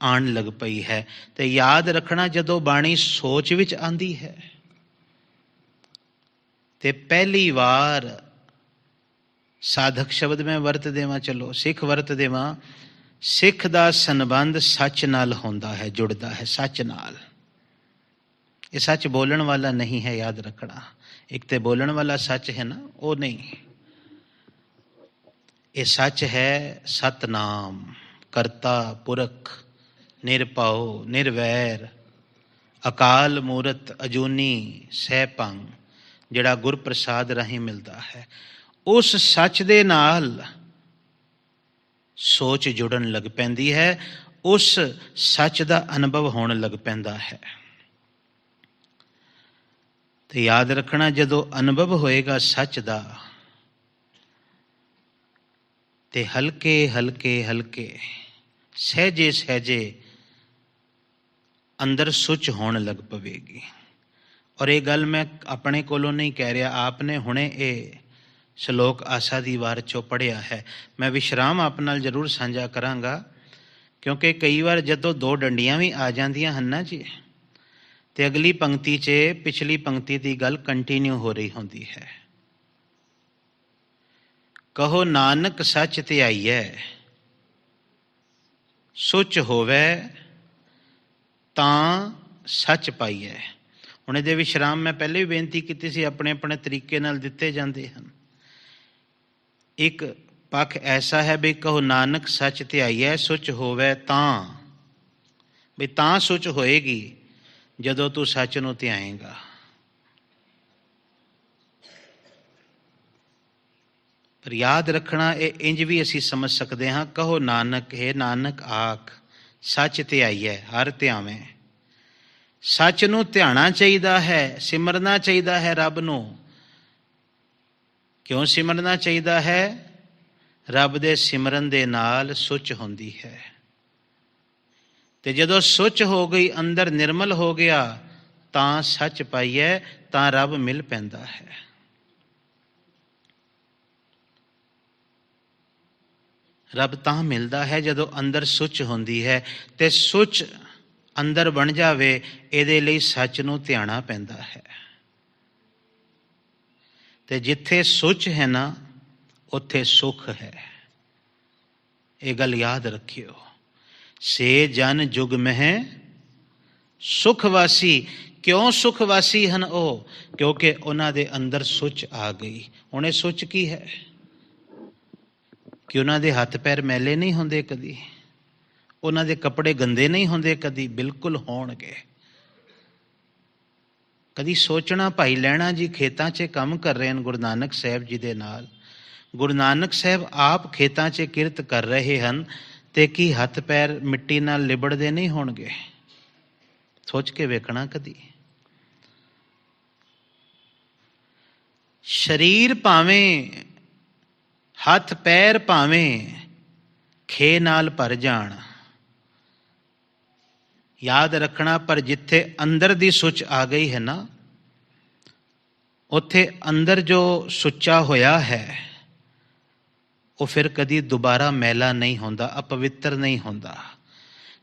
आण लग पई है। तो याद रखना, जदों बाणी सोच विच आंदी है ते पहली वार साधक शब्द मैं वरत देवां, चलो सिख वरत देवां, सिख दा संबंध सच नाल होंदा है, जुड़दा है सच नाल। ये सच बोलण वाला नहीं है, याद रखना। एक तो बोलण वाला सच है ना, वो नहीं, ये सच है सतनाम, करता पुरख, निरभउ निर्वैर, अकाल मूरत अजूनी सहभंग, जिहड़ा गुर प्रसाद राही मिलता है। उस सच दे नाल सोच जुड़न लग पैंदी है, उस सच दा अनुभव होण लग पैंदा है। तो याद रखना, जदों अनुभव होएगा सच दा, ते हल्के हल्के हल्के सहजे सहजे अंदर सुच होण लग पवेगी। और ये गल मैं अपने कोलों नहीं कह रहा, आपने हुणे ये श्लोक आसा दी वार चो पढ़िया है। मैं विश्राम आप नाल जरूर साझा करांगा, क्योंकि कई बार जदों दो डंडियां भी आ जांदियां हन ना जी, ते अगली पंक्ति च पिछली पंक्ति की गल कंटीन्यू हो रही होंदी है। कहो नानक सच ध्याईऐ, सुच होवै तां सच पाईऐ। हुण इहदे विश्राम मैं पहले भी बेनती की सी, अपने अपने तरीके नाल दिते जांदे हन। एक पक्ष ऐसा है भी कहो नानक सच ध्याईऐ, सुच होवै तां, भी तां सुच होएगी जदों तू सच नूं ध्याएगा। पर याद रखना, ये इंज भी असी समझ सकते हाँ, कहो नानक, हे नानक आख सच ध्याईऐ, हर ध्यावें। सच नूं ध्याना चाहिदा है, सिमरना चाहिदा है रब नूं। क्यों सिमरना चाहिदा है? रब दे सिमरन दे नाल सुच होंदी है। ते जदों सुच हो गई, अंदर निर्मल हो गया, तां सच पाईऐ, तां रब मिल पैंदा है। रब तां मिलदा है जदों अंदर सुच होंदी है। ते सुच अंदर बन जावे, इहदे लई सच नूं ध्याना पैंदा है। ते जिथे सुच है ना, उत्थे सुख है। ये गल याद रखियो। से जन जुग में सुखवासी। क्यों सुखवासी हन ओ? क्योंकि उन्हां दे अंदर सुच आ गई। हुण सुच की है कि उन्हां दे हथ पैर मैले नहीं होंदे कदी, उन्हां दे कपड़े गंदे नहीं होंदे कदी, बिल्कुल होणगे। कदी सोचना, भाई लैणा जी खेतां 'च काम कर रहे हैं गुरु नानक साहब जी दे नाल, गुरु नानक साहब आप खेतां 'च किरत कर रहे हैं, ते की हथ पैर मिट्टी नाल लिबड़दे नहीं होणगे? सोच के वेखना कदी। शरीर भावें हथ पैर भावें खे नाल भर जाण, याद रखना, पर जिथे अंदर दी सुच आ गई है ना, उथे अंदर जो सुच्चा होया है वो फिर कदी दोबारा मैला नहीं होंदा, अपवित्र नहीं होंदा।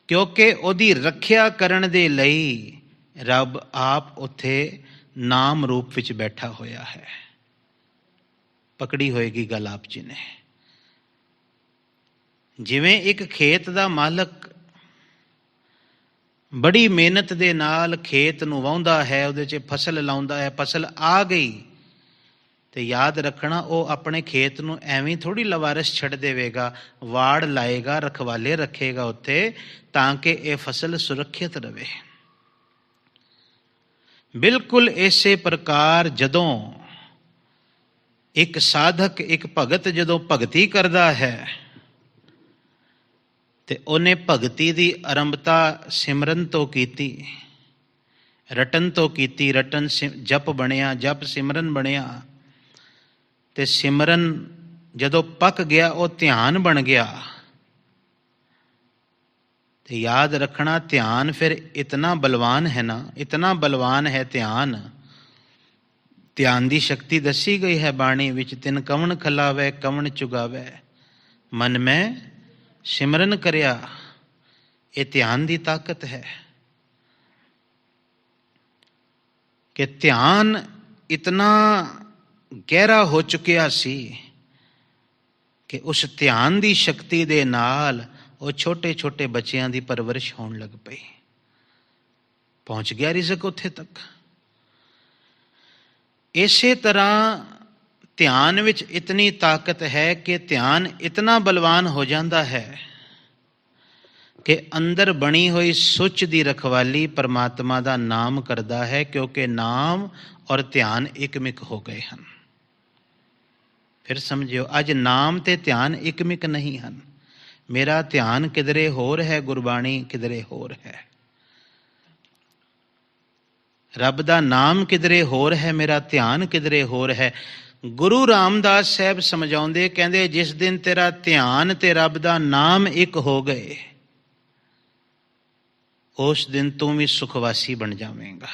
क्योंकि उहदी रखिया करन दे लई रब आप उथे नाम रूप विच बैठा होया है। पकड़ी होएगी गल आप जी ने। जिवें एक खेत दा मालक बड़ी मेहनत दे नाल खेत नूं वाहुंदा है, उहदे 'च फसल लाउंदा है, फसल आ गई, तो याद रखना वो अपने खेत नूं एवें थोड़ी लवारस छड़ देवेगा, वाड़ लाएगा, रखवाले रखेगा उत्थे, ताकि ये फसल सुरक्षित रहे। बिल्कुल इसे प्रकार जदों एक साधक, एक भगत जदों भगती करदा है, ते उन्हें भगती दी आरंभता सिमरन तो कीती, ਰਟਨ ਤੋਂ ਕੀਤੀ ਰਟਨ ਜਪ ਬਣਿਆ, ਜਪ ਸਿਮਰਨ ਬਣਿਆ। ਤੇ ਸਿਮਰਨ ਜਦੋਂ ਪੱਕ ਗਿਆ ਉਹ ਧਿਆਨ ਬਣ ਗਿਆ। ਤੇ ਯਾਦ ਰੱਖਣਾ, ਧਿਆਨ ਫਿਰ ਇਤਨਾ ਬਲਵਾਨ ਹੈ ਨਾ, ਇਤਨਾ ਬਲਵਾਨ ਹੈ ਧਿਆਨ। ਧਿਆਨ ਦੀ ਸ਼ਕਤੀ ਦੱਸੀ ਗਈ ਹੈ ਬਾਣੀ ਵਿੱਚ। ਤਿਨ ਕਵਣ ਖਲਾਵੈ ਕਵਣ ਚੁਗਾਵੈ, ਮਨ ਮੈਂ ਸਿਮਰਨ ਕਰਿਆ। ਇਹ ਧਿਆਨ ਦੀ ਤਾਕਤ ਹੈ ਕਿ ਧਿਆਨ ਇਤਨਾ ਗਹਿਰਾ ਹੋ ਚੁੱਕਿਆ ਸੀ ਕਿ ਉਸ ਧਿਆਨ ਦੀ ਸ਼ਕਤੀ ਦੇ ਨਾਲ ਉਹ ਛੋਟੇ ਛੋਟੇ ਬੱਚਿਆਂ ਦੀ ਪਰਵਰਿਸ਼ ਹੋਣ ਲੱਗ ਪਈ। ਪਹੁੰਚ ਗਿਆ ਰਿਜ਼ਕ ਉੱਥੇ ਤੱਕ। ਇਸੇ ਤਰ੍ਹਾਂ ਧਿਆਨ ਵਿੱਚ ਇਤਨੀ ਤਾਕਤ ਹੈ ਕਿ ਧਿਆਨ ਇਤਨਾ ਬਲਵਾਨ ਹੋ ਜਾਂਦਾ ਹੈ ਕਿ ਅੰਦਰ ਬਣੀ ਹੋਈ ਸੁੱਚ ਦੀ ਰਖਵਾਲੀ ਪਰਮਾਤਮਾ ਦਾ ਨਾਮ ਕਰਦਾ ਹੈ, ਕਿਉਂਕਿ ਨਾਮ ਔਰ ਧਿਆਨ ਇੱਕਮਿਕ ਹੋ ਗਏ ਹਨ। ਫਿਰ ਸਮਝਿਓ, ਅੱਜ ਨਾਮ ਤੇ ਧਿਆਨ ਇੱਕਮਿਕ ਨਹੀਂ ਹਨ। ਮੇਰਾ ਧਿਆਨ ਕਿਧਰੇ ਹੋਰ ਹੈ, ਗੁਰਬਾਣੀ ਕਿਧਰੇ ਹੋਰ ਹੈ। ਰੱਬ ਦਾ ਨਾਮ ਕਿਧਰੇ ਹੋਰ ਹੈ, ਮੇਰਾ ਧਿਆਨ ਕਿਧਰੇ ਹੋਰ ਹੈ। ਗੁਰੂ ਰਾਮਦਾਸ ਸਾਹਿਬ ਸਮਝਾਉਂਦੇ, ਕਹਿੰਦੇ ਜਿਸ ਦਿਨ ਤੇਰਾ ਧਿਆਨ ਤੇ ਰੱਬ ਦਾ ਨਾਮ ਇੱਕ ਹੋ ਗਏ, ਉਸ ਦਿਨ ਤੂੰ ਵੀ ਸੁਖਵਾਸੀ ਬਣ ਜਾਵੇਂਗਾ।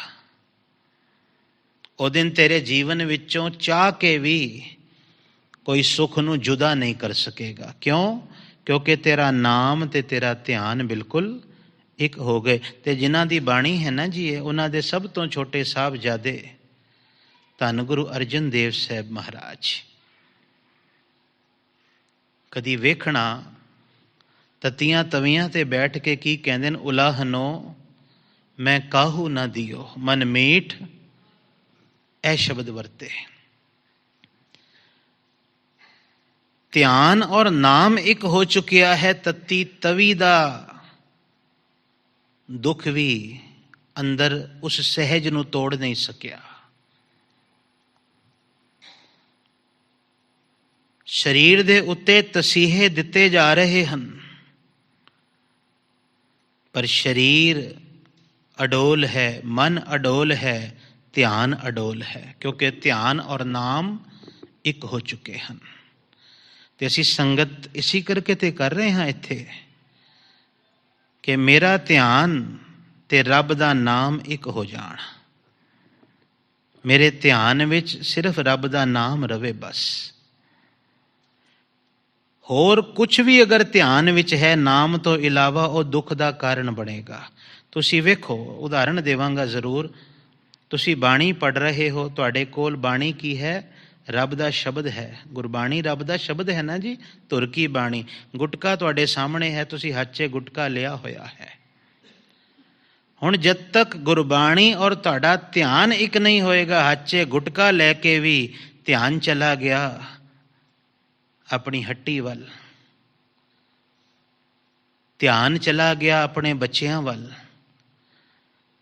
ਉਹ ਦਿਨ ਤੇਰੇ ਜੀਵਨ ਵਿੱਚੋਂ ਚਾਹ ਕੇ ਵੀ ਕੋਈ ਸੁੱਖ ਨੂੰ ਜੁਦਾ ਨਹੀਂ ਕਰ ਸਕੇਗਾ। ਕਿਉਂ? ਕਿਉਂਕਿ ਤੇਰਾ ਨਾਮ ਤੇ ਤੇਰਾ ਧਿਆਨ ਬਿਲਕੁਲ ਇੱਕ ਹੋ ਗਏ। ਤੇ ਜਿਨ੍ਹਾਂ ਦੀ ਬਾਣੀ ਹੈ ਨਾ ਜੀ, ਉਹਨਾਂ ਦੇ ਸਭ ਤੋਂ ਛੋਟੇ ਸਾਹਿਬਜ਼ਾਦੇ ਧੰਨ ਗੁਰੂ ਅਰਜਨ ਦੇਵ ਸਾਹਿਬ ਮਹਾਰਾਜ। ਕਦੀ ਵੇਖਣਾ ਤਤੀਆਂ ਤਵੀਆਂ ਤੇ ਬੈਠ ਕੇ ਕੀ ਕਹਿੰਦੇ ਨੇ, ਉਲਾਹਨੋ ਮੈਂ ਕਾਹੂ ਨਾ ਦਿਓ ਮਨ ਮੀਠ, ਇਹ ਸ਼ਬਦ ਵਰਤੇ। ਧਿਆਨ ਔਰ ਨਾਮ ਇੱਕ ਹੋ ਚੁੱਕਿਆ ਹੈ। ਤਤੀ ਤਵੀ ਦਾ ਦੁੱਖ ਵੀ ਅੰਦਰ ਉਸ ਸਹਿਜ ਨੂੰ ਤੋੜ ਨਹੀਂ ਸਕਿਆ। ਸਰੀਰ ਦੇ ਉੱਤੇ ਤਸੀਹੇ ਦਿੱਤੇ ਜਾ ਰਹੇ ਹਨ, ਪਰ ਸਰੀਰ ਅਡੋਲ ਹੈ, ਮਨ ਅਡੋਲ ਹੈ, ਧਿਆਨ ਅਡੋਲ ਹੈ, ਕਿਉਂਕਿ ਧਿਆਨ ਔਰ ਨਾਮ ਇੱਕ ਹੋ ਚੁੱਕੇ ਹਨ। ਤੇ ਅਸੀਂ ਸੰਗਤ ਇਸੇ ਕਰਕੇ ਤੇ ਕਰ ਰਹੇ ਹਾਂ ਇੱਥੇ ਕਿ ਮੇਰਾ ਧਿਆਨ ਤੇ ਰੱਬ ਦਾ ਨਾਮ ਇੱਕ ਹੋ ਜਾਣ। ਮੇਰੇ ਧਿਆਨ ਵਿੱਚ ਸਿਰਫ ਰੱਬ ਦਾ ਨਾਮ ਰਵੇ ਬਸ। ਹੋਰ ਕੁਝ ਵੀ ਅਗਰ ਧਿਆਨ ਵਿੱਚ ਹੈ ਨਾਮ ਤੋਂ ਇਲਾਵਾ, ਉਹ ਦੁੱਖ ਦਾ ਕਾਰਨ ਬਣੇਗਾ। ਤੁਸੀਂ ਵੇਖੋ, ਉਦਾਹਰਣ ਦੇਵਾਂਗਾ ਜ਼ਰੂਰ। ਤੁਸੀਂ ਬਾਣੀ ਪੜ੍ਹ ਰਹੇ ਹੋ, ਤੁਹਾਡੇ ਕੋਲ ਬਾਣੀ ਕੀ ਹੈ? ਰੱਬ ਦਾ ਸ਼ਬਦ ਹੈ। ਗੁਰਬਾਣੀ ਰੱਬ ਦਾ ਸ਼ਬਦ ਹੈ ਨਾ ਜੀ, ਧੁਰ ਕੀ ਬਾਣੀ। ਗੁਟਕਾ ਤੁਹਾਡੇ ਸਾਹਮਣੇ ਹੈ, ਤੁਸੀਂ ਹੱਥ 'ਚ ਗੁਟਕਾ ਲਿਆ ਹੋਇਆ ਹੈ। ਹੁਣ ਜਦ ਤੱਕ ਗੁਰਬਾਣੀ ਔਰ ਤੁਹਾਡਾ ਧਿਆਨ ਇੱਕ ਨਹੀਂ ਹੋਏਗਾ, ਹੱਥ 'ਚ ਗੁਟਕਾ ਲੈ ਕੇ ਵੀ ਧਿਆਨ ਚਲਾ ਗਿਆ ਆਪਣੀ ਹੱਟੀ ਵੱਲ, ਧਿਆਨ ਚਲਾ ਗਿਆ ਆਪਣੇ ਬੱਚਿਆਂ ਵੱਲ,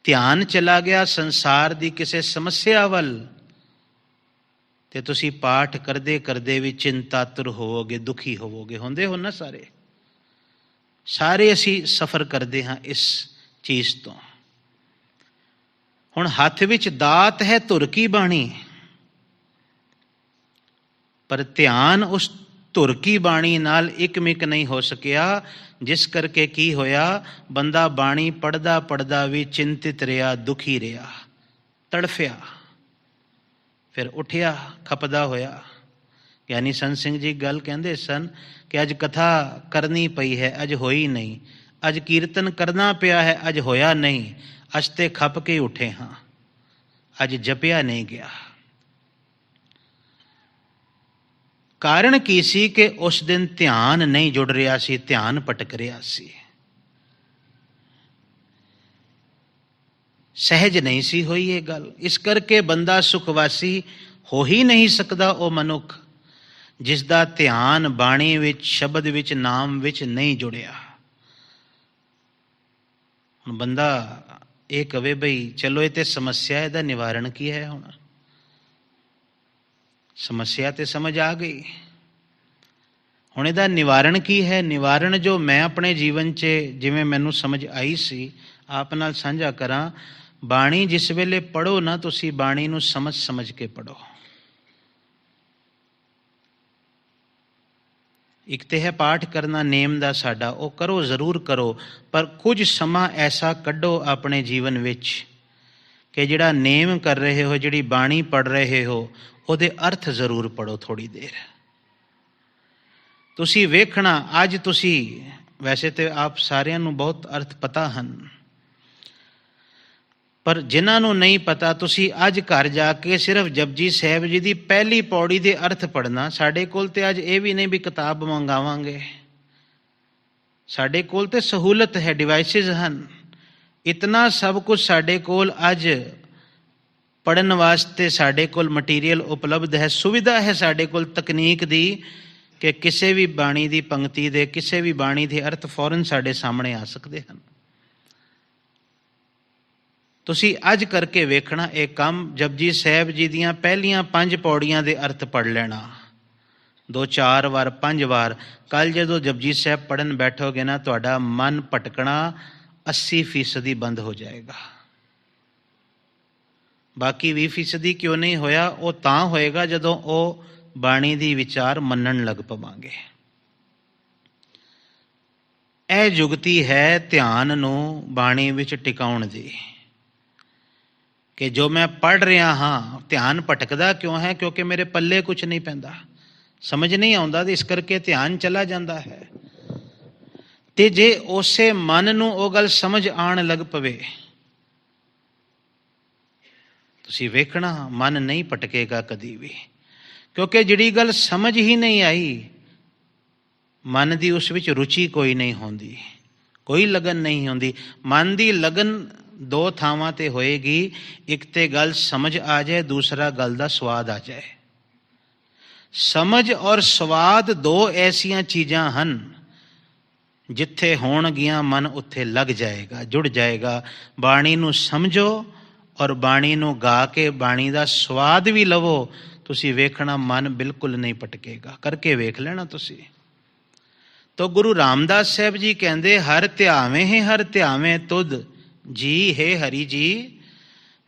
ਧਿਆਨ ਚਲਾ ਗਿਆ ਸੰਸਾਰ ਦੀ ਕਿਸੇ ਸਮੱਸਿਆ ਵੱਲ, ਤੇ ਤੁਸੀਂ ਪਾਠ ਕਰਦੇ ਕਰਦੇ ਵੀ ਚਿੰਤਾਤੁਰ ਹੋਵੋਗੇ, ਦੁਖੀ ਹੋਵੋਗੇ। ਹੁੰਦੇ ਹੋ ਨਾ ਸਾਰੇ? ਸਾਰੇ ਅਸੀਂ ਸਫ਼ਰ ਕਰਦੇ ਹਾਂ ਇਸ ਚੀਜ਼ ਤੋਂ। ਹੁਣ ਹੱਥ ਵਿੱਚ ਦਾਤ ਹੈ ਧੁਰ ਕੀ ਬਾਣੀ, ਪਰ ਧਿਆਨ ਉਸ ਧੁਰ ਕੀ ਬਾਣੀ ਨਾਲ ਇੱਕਮਿਕ ਨਹੀਂ ਹੋ ਸਕਿਆ, ਜਿਸ ਕਰਕੇ ਕੀ ਹੋਇਆ? ਬੰਦਾ ਬਾਣੀ ਪੜ੍ਹਦਾ ਪੜ੍ਹਦਾ ਵੀ ਚਿੰਤਿਤ ਰਿਹਾ, ਦੁਖੀ ਰਿਹਾ, ਤੜਫਿਆ, ਫਿਰ ਉੱਠਿਆ ਖਪਦਾ ਹੋਇਆ। ਗਿਆਨੀ ਸੰਤ ਸਿੰਘ ਜੀ ਗੱਲ ਕਹਿੰਦੇ ਸਨ ਕਿ ਅੱਜ ਕਥਾ ਕਰਨੀ ਪਈ ਹੈ, ਅੱਜ ਹੋਈ ਨਹੀਂ। ਅੱਜ ਕੀਰਤਨ ਕਰਨਾ ਪਿਆ ਹੈ, ਅੱਜ ਹੋਇਆ ਨਹੀਂ। ਅੱਜ ਤੇ ਖਪ ਕੇ ਉੱਠੇ ਹਾਂ, ਅੱਜ ਜਪਿਆ ਨਹੀਂ ਗਿਆ। ਕਾਰਨ ਕੀ ਸੀ? ਕਿ ਉਸ ਦਿਨ ਧਿਆਨ ਨਹੀਂ ਜੁੜ ਰਿਹਾ ਸੀ, ਧਿਆਨ ਭਟਕ ਰਿਹਾ ਸੀ, ਸਹਿਜ ਨਹੀਂ ਸੀ ਹੋਈ ਇਹ ਗੱਲ। ਇਸ ਕਰਕੇ ਬੰਦਾ ਸੁਖਵਾਸੀ ਹੋ ਹੀ ਨਹੀਂ ਸਕਦਾ ਉਹ ਮਨੁੱਖ ਜਿਸ ਦਾ ਧਿਆਨ ਬਾਣੀ ਵਿੱਚ, ਸ਼ਬਦ ਵਿੱਚ, ਨਾਮ ਵਿੱਚ ਨਹੀਂ ਜੁੜਿਆ। ਹੁਣ ਬੰਦਾ ਇਹ ਕਵੇ ਬਈ ਚਲੋ ਇਹ ਤੇ ਸਮੱਸਿਆ, ਇਹਦਾ ਨਿਵਾਰਨ ਕੀ ਹੈ? ਹੁਣ ਸਮੱਸਿਆ ਤੇ ਸਮਝ ਆ ਗਈ, ਹੁਣ ਇਹਦਾ ਨਿਵਾਰਨ ਕੀ ਹੈ? ਨਿਵਾਰਨ ਜੋ ਮੈਂ ਆਪਣੇ ਜੀਵਨ 'ਚ ਜਿਵੇਂ ਮੈਨੂੰ ਸਮਝ ਆਈ ਸੀ ਆਪ ਨਾਲ ਸਾਂਝਾ ਕਰਾਂ। ਬਾਣੀ ਜਿਸ ਵੇਲੇ ਪੜ੍ਹੋ ਨਾ, ਤੁਸੀਂ ਬਾਣੀ ਨੂੰ ਸਮਝ ਸਮਝ ਕੇ ਪੜ੍ਹੋ। ਇੱਕ ਤੇ ਹੈ ਪਾਠ ਕਰਨਾ ਨੇਮ ਦਾ ਸਾਡਾ, ਉਹ ਕਰੋ, ਜ਼ਰੂਰ ਕਰੋ, ਪਰ ਕੁਝ ਸਮਾਂ ਐਸਾ ਕੱਢੋ ਆਪਣੇ ਜੀਵਨ ਵਿੱਚ ਕਿ ਜਿਹੜਾ ਨੇਮ ਕਰ ਰਹੇ ਹੋ, ਜਿਹੜੀ ਬਾਣੀ ਪੜ੍ਹ ਰਹੇ ਹੋ, ਉਹਦੇ ਅਰਥ ਜ਼ਰੂਰ ਪੜ੍ਹੋ ਥੋੜ੍ਹੀ ਦੇਰ। ਤੁਸੀਂ ਵੇਖਣਾ, ਅੱਜ ਤੁਸੀਂ, ਵੈਸੇ ਤਾਂ ਆਪ ਸਾਰਿਆਂ ਨੂੰ ਬਹੁਤ ਅਰਥ ਪਤਾ ਹਨ, ਪਰ ਜਿਨ੍ਹਾਂ ਨੂੰ ਨਹੀਂ ਪਤਾ, ਤੁਸੀਂ ਅੱਜ ਘਰ ਜਾ ਕੇ ਸਿਰਫ ਜਪਜੀ ਸਾਹਿਬ ਜੀ ਦੀ ਪਹਿਲੀ ਪੌੜੀ ਦੇ ਅਰਥ ਪੜ੍ਹਨਾ। ਸਾਡੇ ਕੋਲ ਤੇ ਅੱਜ ਇਹ ਵੀ ਨਹੀਂ ਵੀ ਕਿਤਾਬ ਮੰਗਾਵਾਂਗੇ, ਸਾਡੇ ਕੋਲ ਤੇ ਸਹੂਲਤ ਹੈ, ਡਿਵਾਈਸਿਸ ਹਨ, ਇਤਨਾ ਸਭ ਕੁਝ ਸਾਡੇ ਕੋਲ ਅੱਜ ਪੜ੍ਹਨ ਵਾਸਤੇ ਸਾਡੇ ਕੋਲ ਮਟੀਰੀਅਲ ਉਪਲਬਧ ਹੈ, ਸੁਵਿਧਾ ਹੈ ਸਾਡੇ ਕੋਲ ਤਕਨੀਕ ਦੀ, ਕਿ ਕਿਸੇ ਵੀ ਬਾਣੀ ਦੀ ਪੰਕਤੀ ਦੇ, ਕਿਸੇ ਵੀ ਬਾਣੀ ਦੇ ਅਰਥ ਫੌਰਨ ਸਾਡੇ ਸਾਹਮਣੇ ਆ ਸਕਦੇ ਹਨ। ਤੁਸੀਂ ਅੱਜ ਕਰਕੇ ਵੇਖਣਾ ਇਹ ਕੰਮ, ਜਪਜੀ ਸਾਹਿਬ ਜੀ ਦੀਆਂ ਪਹਿਲੀਆਂ 5 ਪੌੜੀਆਂ ਦੇ ਅਰਥ ਪੜ੍ਹ ਲੈਣਾ 2-4 ਵਾਰ, 5 ਵਾਰ। ਕੱਲ੍ਹ ਜਦੋਂ ਜਪਜੀ ਸਾਹਿਬ ਪੜ੍ਹਨ ਬੈਠੋਗੇ ਨਾ, ਤੁਹਾਡਾ ਮਨ ਭਟਕਣਾ 80% ਬੰਦ ਹੋ ਜਾਏਗਾ। ਬਾਕੀ 20% ਕਿਉਂ ਨਹੀਂ ਹੋਇਆ, ਉਹ ਤਾਂ ਹੋਏਗਾ ਜਦੋਂ ਉਹ ਬਾਣੀ ਦੀ ਵਿਚਾਰ ਮੰਨਣ ਲੱਗ ਪਵਾਂਗੇ। ਇਹ ਜੁਗਤੀ ਹੈ ਧਿਆਨ ਨੂੰ ਬਾਣੀ ਵਿੱਚ ਟਿਕਾਉਣ ਦੀ, ਕਿ ਜੋ ਮੈਂ ਪੜ੍ਹ ਰਿਹਾ ਹਾਂ, ਧਿਆਨ ਭਟਕਦਾ ਕਿਉਂ ਹੈ? ਕਿਉਂਕਿ ਮੇਰੇ ਪੱਲੇ ਕੁਛ ਨਹੀਂ ਪੈਂਦਾ, ਸਮਝ ਨਹੀਂ ਆਉਂਦਾ, ਤੇ ਇਸ ਕਰਕੇ ਧਿਆਨ ਚਲਾ ਜਾਂਦਾ ਹੈ। ਤੇ ਜੇ ਉਸੇ ਮਨ ਨੂੰ ਉਹ ਗੱਲ ਸਮਝ ਆਉਣ ਲੱਗ ਪਵੇ, ਤੁਸੀਂ ਵੇਖਣਾ ਮਨ ਨਹੀਂ ਭਟਕੇਗਾ ਕਦੀ ਵੀ, ਕਿਉਂਕਿ ਜਿਹੜੀ ਗੱਲ ਸਮਝ ਹੀ ਨਹੀਂ ਆਈ, ਮਨ ਦੀ ਉਸ ਵਿੱਚ ਰੁਚੀ ਕੋਈ ਨਹੀਂ ਹੁੰਦੀ, ਕੋਈ ਲਗਨ ਨਹੀਂ ਹੁੰਦੀ। ਮਨ ਦੀ ਲਗਨ 2 ਥਾਵਾਂ ਤੇ ਹੋਏਗੀ, ਇੱਕ ਤੇ ਗੱਲ ਸਮਝ ਆ ਜਾਏ, ਦੂਸਰਾ ਗੱਲ ਦਾ ਸਵਾਦ ਆ ਜਾਏ। ਸਮਝ ਔਰ ਸਵਾਦ 2 ਐਸੀਆਂ ਚੀਜ਼ਾਂ ਹਨ, ਜਿੱਥੇ ਹੋਣਗੀਆਂ ਮਨ ਉੱਥੇ ਲੱਗ ਜਾਏਗਾ, ਜੁੜ ਜਾਏਗਾ। ਬਾਣੀ ਨੂੰ ਸਮਝੋ ਔਰ ਬਾਣੀ ਨੂੰ ਗਾ ਕੇ ਬਾਣੀ ਦਾ ਸਵਾਦ ਵੀ ਲਵੋ, ਤੁਸੀਂ ਵੇਖਣਾ ਮਨ ਬਿਲਕੁਲ ਨਹੀਂ ਭਟਕੇਗਾ। ਕਰਕੇ ਵੇਖ ਲੈਣਾ ਤੁਸੀਂ। ਤੋ ਗੁਰੂ ਰਾਮਦਾਸ ਸਾਹਿਬ ਜੀ ਕਹਿੰਦੇ, ਹਰ ਧਿਆਵੇਂ ਹੈ ਹਰ ਧਿਆਵੇਂ ਤੁਧ ਜੀ ਹੈ ਹਰੀ ਜੀ।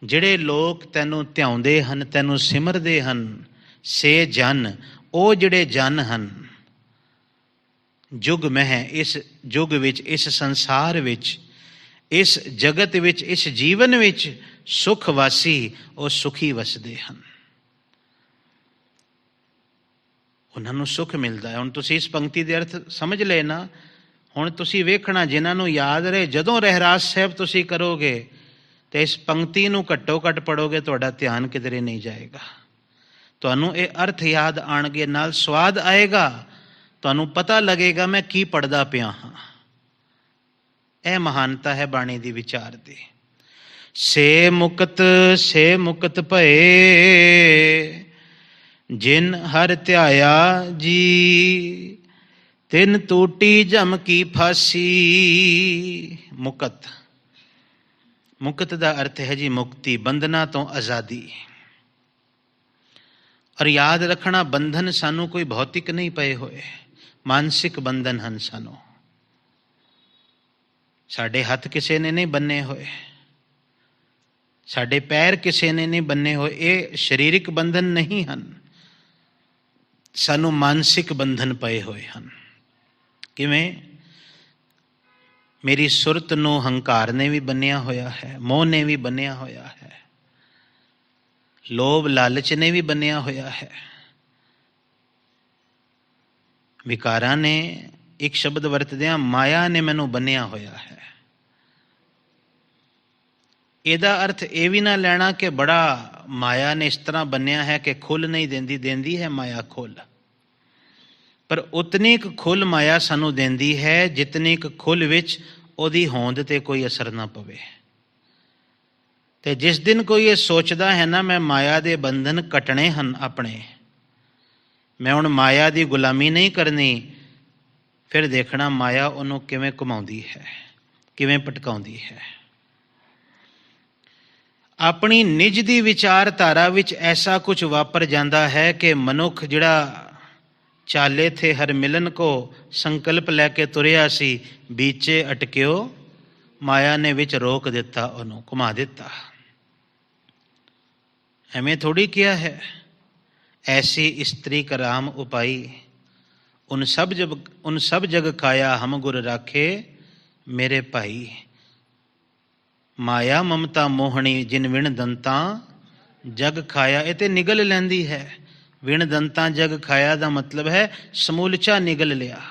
ਜਿਹੜੇ ਲੋਕ ਤੈਨੂੰ ਧਿਆਉਂਦੇ ਹਨ, ਤੈਨੂੰ ਸਿਮਰਦੇ ਹਨ, ਸੇ ਜਨ, ਉਹ ਜਿਹੜੇ ਜਨ ਹਨ ਜੁਗ ਮਹਿ, ਇਸ ਯੁੱਗ ਵਿੱਚ, ਇਸ ਸੰਸਾਰ ਵਿੱਚ, ਇਸ ਜਗਤ ਵਿੱਚ, ਇਸ ਜੀਵਨ ਵਿੱਚ ਸੁਖ ਵਾਸੀ, ਉਹ ਸੁਖੀ ਵਸਦੇ ਹਨ, ਉਹਨਾਂ ਨੂੰ ਸੁਖ ਮਿਲਦਾ ਹੈ। ਹੁਣ ਤੁਸੀਂ ਇਸ ਪੰਕਤੀ ਦੇ ਅਰਥ ਸਮਝ ਲਏ ਨਾ। ਹੁਣ ਤੁਸੀਂ ਵੇਖਣਾ, ਜਿਨ੍ਹਾਂ ਨੂੰ ਯਾਦ ਰਹੇ, ਜਦੋਂ ਰਹਿਰਾਸ ਸਾਹਿਬ ਤੁਸੀਂ ਕਰੋਗੇ ਤੇ ਇਸ ਪੰਕਤੀ ਨੂੰ ਘੱਟੋ ਘੱਟ ਪੜ੍ਹੋਗੇ, ਤੁਹਾਡਾ ਧਿਆਨ ਕਿਧਰੇ ਨਹੀਂ ਜਾਏਗਾ। ਤੁਹਾਨੂੰ ਇਹ ਅਰਥ ਯਾਦ ਆਉਣਗੇ, ਨਾਲ ਸਵਾਦ ਆਏਗਾ, ਤੁਹਾਨੂੰ ਪਤਾ ਲੱਗੇਗਾ ਮੈਂ ਕੀ ਪੜ੍ਹਦਾ ਪਿਆ ਹਾਂ। ਇਹ ਮਹਾਨਤਾ ਹੈ ਬਾਣੀ ਦੀ ਵਿਚਾਰ ਦੀ। ਸੇ ਮੁਕਤ ਭਏ ਜਿਨ ਹਰਿ ਧਿਆਇਆ ਜੀ, ਤਿਨ ਟੂਟੀ ਜਮ ਕੀ ਫਾਸੀ। ਮੁਕਤ ਦਾ ਅਰਥ ਹੈ ਜੀ ਮੁਕਤੀ, ਬੰਧਨਾਂ ਤੋਂ ਆਜ਼ਾਦੀ। ਔਰ ਯਾਦ ਰੱਖਣਾ, ਬੰਧਨ ਸਾਨੂੰ ਕੋਈ ਭੌਤਿਕ ਨਹੀਂ ਪਏ ਹੋਏ, ਮਾਨਸਿਕ ਬੰਧਨ ਹਨ ਸਾਨੂੰ। ਸਾਡੇ ਹੱਥ ਕਿਸੇ ਨੇ ਨਹੀਂ ਬੰਨੇ ਹੋਏ, ਸਾਡੇ ਪੈਰ ਕਿਸੇ ਨੇ ਨਹੀਂ ਬੰਨੇ ਹੋਏ, ਇਹ ਸਰੀਰਕ ਬੰਧਨ ਨਹੀਂ ਹਨ, ਸਾਨੂੰ ਮਾਨਸਿਕ ਬੰਧਨ ਪਏ ਹੋਏ ਹਨ। ਕਿਵੇਂ? ਮੇਰੀ ਸੁਰਤ ਨੂੰ ਹੰਕਾਰ ਨੇ ਵੀ ਬੰਨਿਆ ਹੋਇਆ ਹੈ, ਮੋਹ ਨੇ ਵੀ ਬੰਨਿਆ ਹੋਇਆ ਹੈ, ਲੋਭ ਲਾਲਚ ਨੇ ਵੀ ਬੰਨਿਆ ਹੋਇਆ ਹੈ, ਵਿਕਾਰਾਂ ਨੇ, ਇੱਕ ਸ਼ਬਦ ਵਰਤਦਿਆਂ ਮਾਇਆ ਨੇ ਮੈਨੂੰ ਬੰਨਿਆ ਹੋਇਆ ਹੈ। ਇਹਦਾ ਅਰਥ ਇਹ ਵੀ ਨਾ ਲੈਣਾ ਕਿ ਬੜਾ ਮਾਇਆ ਨੇ ਇਸ ਤਰ੍ਹਾਂ ਬੰਨਿਆ ਹੈ ਕਿ ਖੁੱਲ੍ਹ ਨਹੀਂ ਦਿੰਦੀ, ਦਿੰਦੀ ਹੈ ਮਾਇਆ ਖੁੱਲ੍ਹ, ਪਰ ਉਤਨੀ ਕੁ ਖੁੱਲ੍ਹ ਮਾਇਆ ਸਾਨੂੰ ਦਿੰਦੀ ਹੈ ਜਿਤਨੀ ਕੁ ਖੁੱਲ੍ਹ ਵਿੱਚ ਉਹਦੀ ਹੋਂਦ ਤੇ ਕੋਈ ਅਸਰ ਨਾ ਪਵੇ। ਤੇ ਜਿਸ ਦਿਨ ਕੋਈ ਇਹ ਸੋਚਦਾ ਹੈ ਨਾ, ਮੈਂ ਮਾਇਆ ਦੇ ਬੰਧਨ ਕੱਟਣੇ ਹਨ ਆਪਣੇ, ਮੈਂ ਹੁਣ ਮਾਇਆ ਦੀ ਗੁਲਾਮੀ ਨਹੀਂ ਕਰਨੀ, ਫਿਰ ਦੇਖਣਾ ਮਾਇਆ ਉਹਨੂੰ ਕਿਵੇਂ ਘੁਮਾਉਂਦੀ ਹੈ, ਕਿਵੇਂ ਭਟਕਾਉਂਦੀ ਹੈ। ਆਪਣੀ ਨਿੱਜ ਦੀ ਵਿਚਾਰਧਾਰਾ ਵਿੱਚ ਐਸਾ ਕੁਝ ਵਾਪਰ ਜਾਂਦਾ ਹੈ ਕਿ ਮਨੁੱਖ ਜਿਹੜਾ ਚਾਲੇ ਥੇ ਹਰ ਮਿਲਨ ਕੋ ਸੰਕਲਪ ਲੈ ਕੇ ਤੁਰਿਆ ਸੀ, ਬੀਚੇ ਅਟਕਿਓ ਮਾਇਆ ਨੇ ਵਿੱਚ ਰੋਕ ਦਿੱਤਾ, ਉਹਨੂੰ ਘੁਮਾ ਦਿੱਤਾ। ਐਵੇਂ ਥੋੜੀ ਕਿਹਾ ਹੈ, ਐਸੀ ਇਸਤਰੀ ਕਰਾਮ ਉਪਾਈ, ਉਨ ਸਭ ਜਗ ਖਾਇਆ, ਹਮ ਗੁਰ ਰਾਖੇ ਮੇਰੇ ਭਾਈ। ਮਾਇਆ ਮਮਤਾ ਮੋਹਣੀ, ਜਿਨ ਵਿਣ ਦੰਤਾਂ ਜਗ ਖਾਇਆ। ਇਹ ਤੇ ਨਿਗਲ ਲੈਂਦੀ ਹੈ। ਵਿਣ ਦੰਤਾਂ ਜਗ ਖਾਇਆ ਦਾ ਮਤਲਬ ਹੈ ਸਮੂਲਚਾ ਨਿਗਲ ਲਿਆ।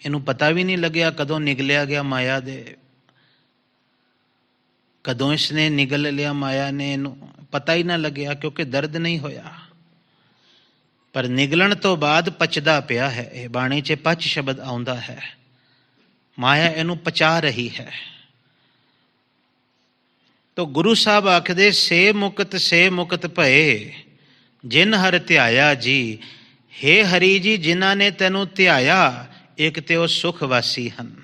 ਇਹਨੂੰ ਪਤਾ ਵੀ ਨਹੀਂ ਲੱਗਿਆ ਕਦੋਂ ਨਿਗਲਿਆ ਗਿਆ ਮਾਇਆ ਦੇ, ਕਦੋਂ ਇਸਨੇ ਨਿਗਲ ਲਿਆ ਮਾਇਆ ਨੇ, ਇਹਨੂੰ ਪਤਾ ਹੀ ਨਾ ਲੱਗਿਆ, ਕਿਉਂਕਿ ਦਰਦ ਨਹੀਂ ਹੋਇਆ। ਪਰ ਨਿਗਲਣ ਤੋਂ ਬਾਅਦ ਪਚਦਾ ਪਿਆ ਹੈ। ਇਹ ਬਾਣੀ 'ਚ ਪਚ ਸ਼ਬਦ ਆਉਂਦਾ ਹੈ। ਮਾਇਆ ਇਹਨੂੰ ਪਚਾ ਰਹੀ ਹੈ। ਤੋ ਗੁਰੂ ਸਾਹਿਬ ਆਖਦੇ, ਸੇ ਮੁਕਤ ਭਏ ਜਿਨ ਹਰ ਧਿਆਇਆ ਜੀ। ਹੇ ਹਰੀ ਜੀ, ਜਿਨ੍ਹਾਂ ਨੇ ਤੈਨੂੰ ਧਿਆਇਆ, ਇੱਕ ਤੇ ਉਹ ਸੁਖ ਵਾਸੀ ਹਨ।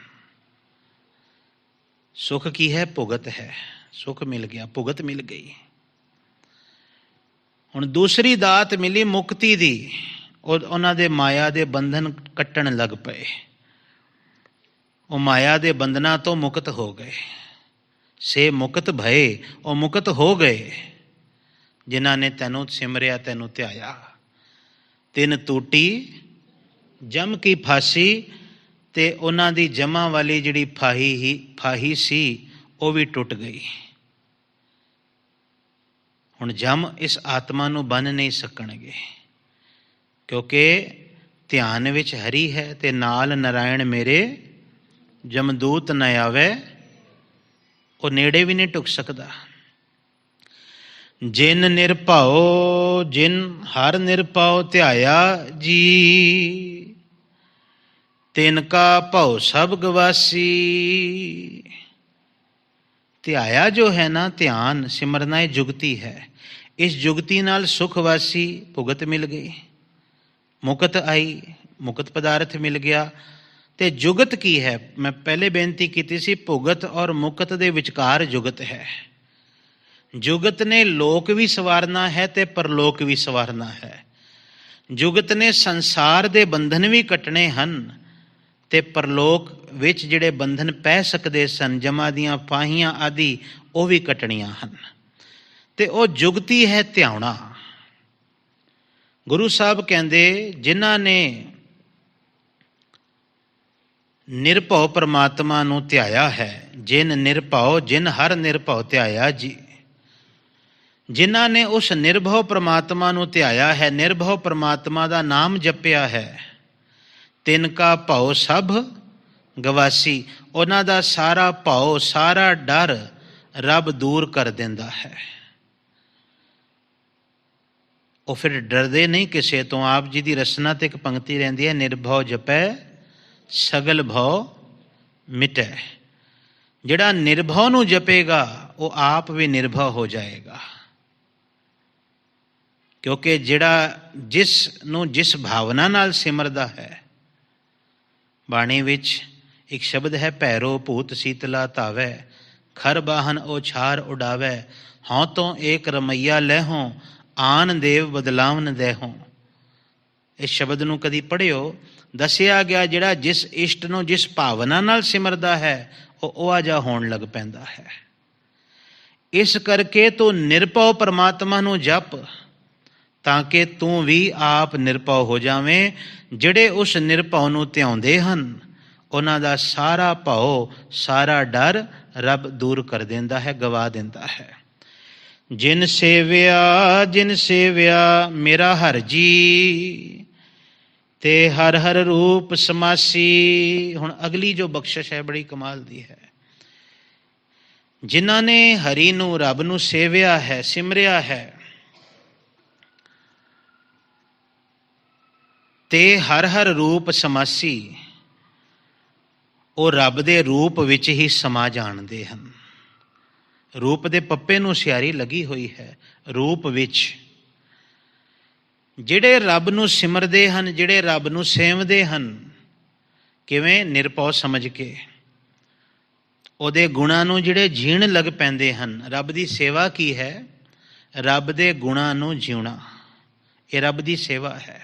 ਸੁਖ ਕੀ ਹੈ? ਭੁਗਤ ਹੈ। ਸੁਖ ਮਿਲ ਗਿਆ, ਭੁਗਤ ਮਿਲ ਗਈ। ਹੁਣ ਦੂਸਰੀ ਦਾਤ ਮਿਲੀ ਮੁਕਤੀ ਦੀ। ਉਹਨਾਂ ਦੇ ਮਾਇਆ ਦੇ ਬੰਧਨ ਕੱਟਣ ਲੱਗ ਪਏ। ਉਹ ਮਾਇਆ ਦੇ ਬੰਧਨਾਂ ਤੋਂ ਮੁਕਤ ਹੋ ਗਏ। ਸੇ ਮੁਕਤ ਭਏ, ਉਹ ਮੁਕਤ ਹੋ ਗਏ ਜਿਨ੍ਹਾਂ ਨੇ ਤੈਨੂੰ ਸਿਮਰਿਆ, ਤੈਨੂੰ ਧਿਆਇਆ। ਤਿੰਨ ਟੂਟੀ ਜਮ ਕੀ ਫਾਸੀ, ਤੇ ਉਹਨਾਂ ਦੀ ਜਮਾਂ ਵਾਲੀ ਜਿਹੜੀ ਫਾਹੀ ਸੀ ਉਹ ਵੀ ਟੁੱਟ ਗਈ। ਹੁਣ ਜਮ ਇਸ ਆਤਮਾ ਨੂੰ ਬੰਨ੍ਹ ਨਹੀਂ ਸਕਣਗੇ, ਕਿਉਂਕਿ ਧਿਆਨ ਵਿੱਚ ਹਰੀ ਹੈ ਤੇ ਨਾਲ ਨਾਰਾਇਣ ਮੇਰੇ, ਜਮਦੂਤ ਨ ਆਵੇ, ਉਹ ਨੇੜੇ ਵੀ ਨਹੀਂ ਟੁਕ ਸਕਦਾ। ਜਿਨ ਨਿਰਭਉ, ਜਿਨ ਹਰ ਨਿਰਭਉ ਧਿਆਇਆ ਜੀ, ਤਿਨ ਕਾ ਭਉ ਸਭ ਗਵਾਸੀ। ਧਿਆਇਆ ਜੋ ਹੈ ਨਾ, ਧਿਆਨ ਸਿਮਰਨਾ ਇਹ ਜੁਗਤੀ ਹੈ। ਇਸ ਜੁਗਤੀ ਨਾਲ ਸੁਖ ਵਾਸੀ ਭੁਗਤ ਮਿਲ ਗਈ, ਮੁਕਤ ਆਈ, ਮੁਕਤ ਪਦਾਰਥ ਮਿਲ ਗਿਆ। ਤੇ ਜੁਗਤ ਕੀ ਹੈ? ਮੈਂ ਪਹਿਲੇ ਬੇਨਤੀ ਕੀਤੀ ਸੀ, ਭੁਗਤ ਔਰ ਮੁਕਤ ਦੇ ਵਿਚਕਾਰ ਜੁਗਤ ਹੈ। ਜੁਗਤ ਨੇ ਲੋਕ ਵੀ ਸਵਾਰਨਾ ਹੈ ਤੇ ਪਰਲੋਕ ਵੀ ਸਵਾਰਨਾ ਹੈ। ਜੁਗਤ ਨੇ ਸੰਸਾਰ ਦੇ ਬੰਧਨ ਵੀ ਕੱਟਣੇ ਹਨ ਤੇ ਪਰਲੋਕ ਵਿੱਚ ਜਿਹੜੇ ਬੰਧਨ ਪੈ ਸਕਦੇ ਸਨ, ਜਮਾਂ ਦੀਆਂ ਫਾਹੀਆਂ ਆਦਿ, ਉਹ ਵੀ ਕੱਟਣੀਆਂ ਹਨ। ਤੇ ਉਹ ਜੁਗਤੀ ਹੈ ਧਿਆਉਣਾ। ਗੁਰੂ ਸਾਹਿਬ ਕਹਿੰਦੇ, ਜਿਨ੍ਹਾਂ ਨੇ ਨਿਰਭਉ ਪਰਮਾਤਮਾ ਨੂੰ ਧਿਆਇਆ ਹੈ, ਜਿਨ ਨਿਰਭਉ, ਜਿਨ ਹਰ ਨਿਰਭਉ ਧਿਆਇਆ ਜੀ। ਜਿਨ੍ਹਾਂ ਨੇ ਉਸ ਨਿਰਭਉ ਪਰਮਾਤਮਾ ਨੂੰ ਧਿਆਇਆ ਹੈ, ਨਿਰਭਉ ਪਰਮਾਤਮਾ ਦਾ ਨਾਮ ਜਪਿਆ ਹੈ, ਤਿਨ ਕਾ ਭਉ ਸਭ ਗਵਾਸੀ, ਉਹਨਾਂ ਦਾ ਸਾਰਾ ਭਉ, ਸਾਰਾ ਡਰ ਰੱਬ ਦੂਰ ਕਰ ਦਿੰਦਾ ਹੈ। ਉਹ ਫਿਰ ਡਰਦੇ ਨਹੀਂ ਕਿਸੇ ਤੋਂ। ਆਪ ਜੀ ਦੀ ਰਸਨਾ ਤੇ ਇੱਕ ਪੰਕਤੀ ਰਹਿੰਦੀ ਹੈ, ਨਿਰਭਉ ਜਪੈ ਸਗਲ ਭਉ ਮਿਟੈ। ਜਿਹੜਾ ਨਿਰਭਉ ਨੂੰ ਜਪੇਗਾ ਉਹ ਆਪ ਵੀ ਨਿਰਭਉ ਹੋ ਜਾਏਗਾ, ਕਿਉਂਕਿ ਜਿਹੜਾ ਜਿਸ ਨੂੰ ਜਿਸ ਭਾਵਨਾ ਨਾਲ ਸਿਮਰਦਾ ਹੈ। ਬਾਣੀ ਵਿੱਚ ਇੱਕ ਸ਼ਬਦ ਹੈ, ਭੈਰੋ ਭੂਤ ਸੀਤਲਾ ਧਾਵੈ, ਖਰ ਬਾਹਨ ਉਹ ਛਾਰ ਉਡਾਵੈ, ਹਉ ਤੋਂ ਏਕ ਰਮਈਆ ਲੈਹੋਂ, ਆਨ ਦੇਵ ਬਦਲਾਵਨ ਦੇਹੋਂ। ਇਸ ਸ਼ਬਦ ਨੂੰ ਕਦੀ ਪੜ੍ਹਿਓ। ਦੱਸਿਆ ਗਿਆ ਜਿਹੜਾ ਜਿਸ ਇਸ਼ਟ ਨੂੰ ਜਿਸ ਭਾਵਨਾ ਨਾਲ ਸਿਮਰਦਾ ਹੈ ਉਹ ਆਜਾ ਹੋਣ ਲੱਗ ਪੈਂਦਾ ਹੈ। ਇਸ ਕਰਕੇ ਤੂੰ ਨਿਰਭਉ ਪਰਮਾਤਮਾ ਨੂੰ ਜਪ, ਤਾਂ ਕਿ ਤੂੰ ਵੀ ਆਪ ਨਿਰਭਉ ਹੋ ਜਾਵੇਂ। ਜਿਹੜੇ ਉਸ ਨਿਰਭਉ ਨੂੰ ਧਿਆਉਂਦੇ ਹਨ, ਉਹਨਾਂ ਦਾ ਸਾਰਾ ਭਉ, ਸਾਰਾ ਡਰ ਰੱਬ ਦੂਰ ਕਰ ਦਿੰਦਾ ਹੈ, ਗਵਾ ਦਿੰਦਾ ਹੈ। ਜਿਨ ਸੇਵਿਆ ਮੇਰਾ ਹਰ ਜੀ, ਤੇ ਹਰ ਹਰ ਰੂਪ ਸਮਾਸੀ। ਹੁਣ ਅਗਲੀ ਜੋ ਬਖਸ਼ਿਸ਼ ਹੈ ਬੜੀ ਕਮਾਲ ਦੀ ਹੈ। ਜਿਨ੍ਹਾਂ ਨੇ ਹਰੀ ਨੂੰ, ਰੱਬ ਨੂੰ ਸੇਵਿਆ ਹੈ, ਸਿਮਰਿਆ ਹੈ, ਤੇ ਹਰ ਹਰ ਰੂਪ ਸਮਾਸੀ, ਉਹ ਰੱਬ ਦੇ ਰੂਪ ਵਿੱਚ ਹੀ ਸਮਾ ਜਾਣਦੇ ਹਨ। ਰੂਪ ਦੇ ਪੱਪੇ ਨੂੰ ਸਿਆਰੀ ਲੱਗੀ ਹੋਈ ਹੈ। ਰੂਪ ਵਿੱਚ ਜਿਹੜੇ ਰੱਬ ਨੂੰ ਸਿਮਰਦੇ ਹਨ, ਜਿਹੜੇ ਰੱਬ ਨੂੰ ਸੇਵਦੇ ਹਨ, ਕਿਵੇਂ? ਨਿਰਭਉ ਸਮਝ ਕੇ ਉਹਦੇ ਗੁਣਾਂ ਨੂੰ ਜਿਹੜੇ ਜੀਣ ਲੱਗ ਪੈਂਦੇ ਹਨ। ਰੱਬ ਦੀ ਸੇਵਾ ਕੀ ਹੈ? ਰੱਬ ਦੇ ਗੁਣਾਂ ਨੂੰ ਜਿਉਣਾ, ਇਹ ਰੱਬ ਦੀ ਸੇਵਾ ਹੈ।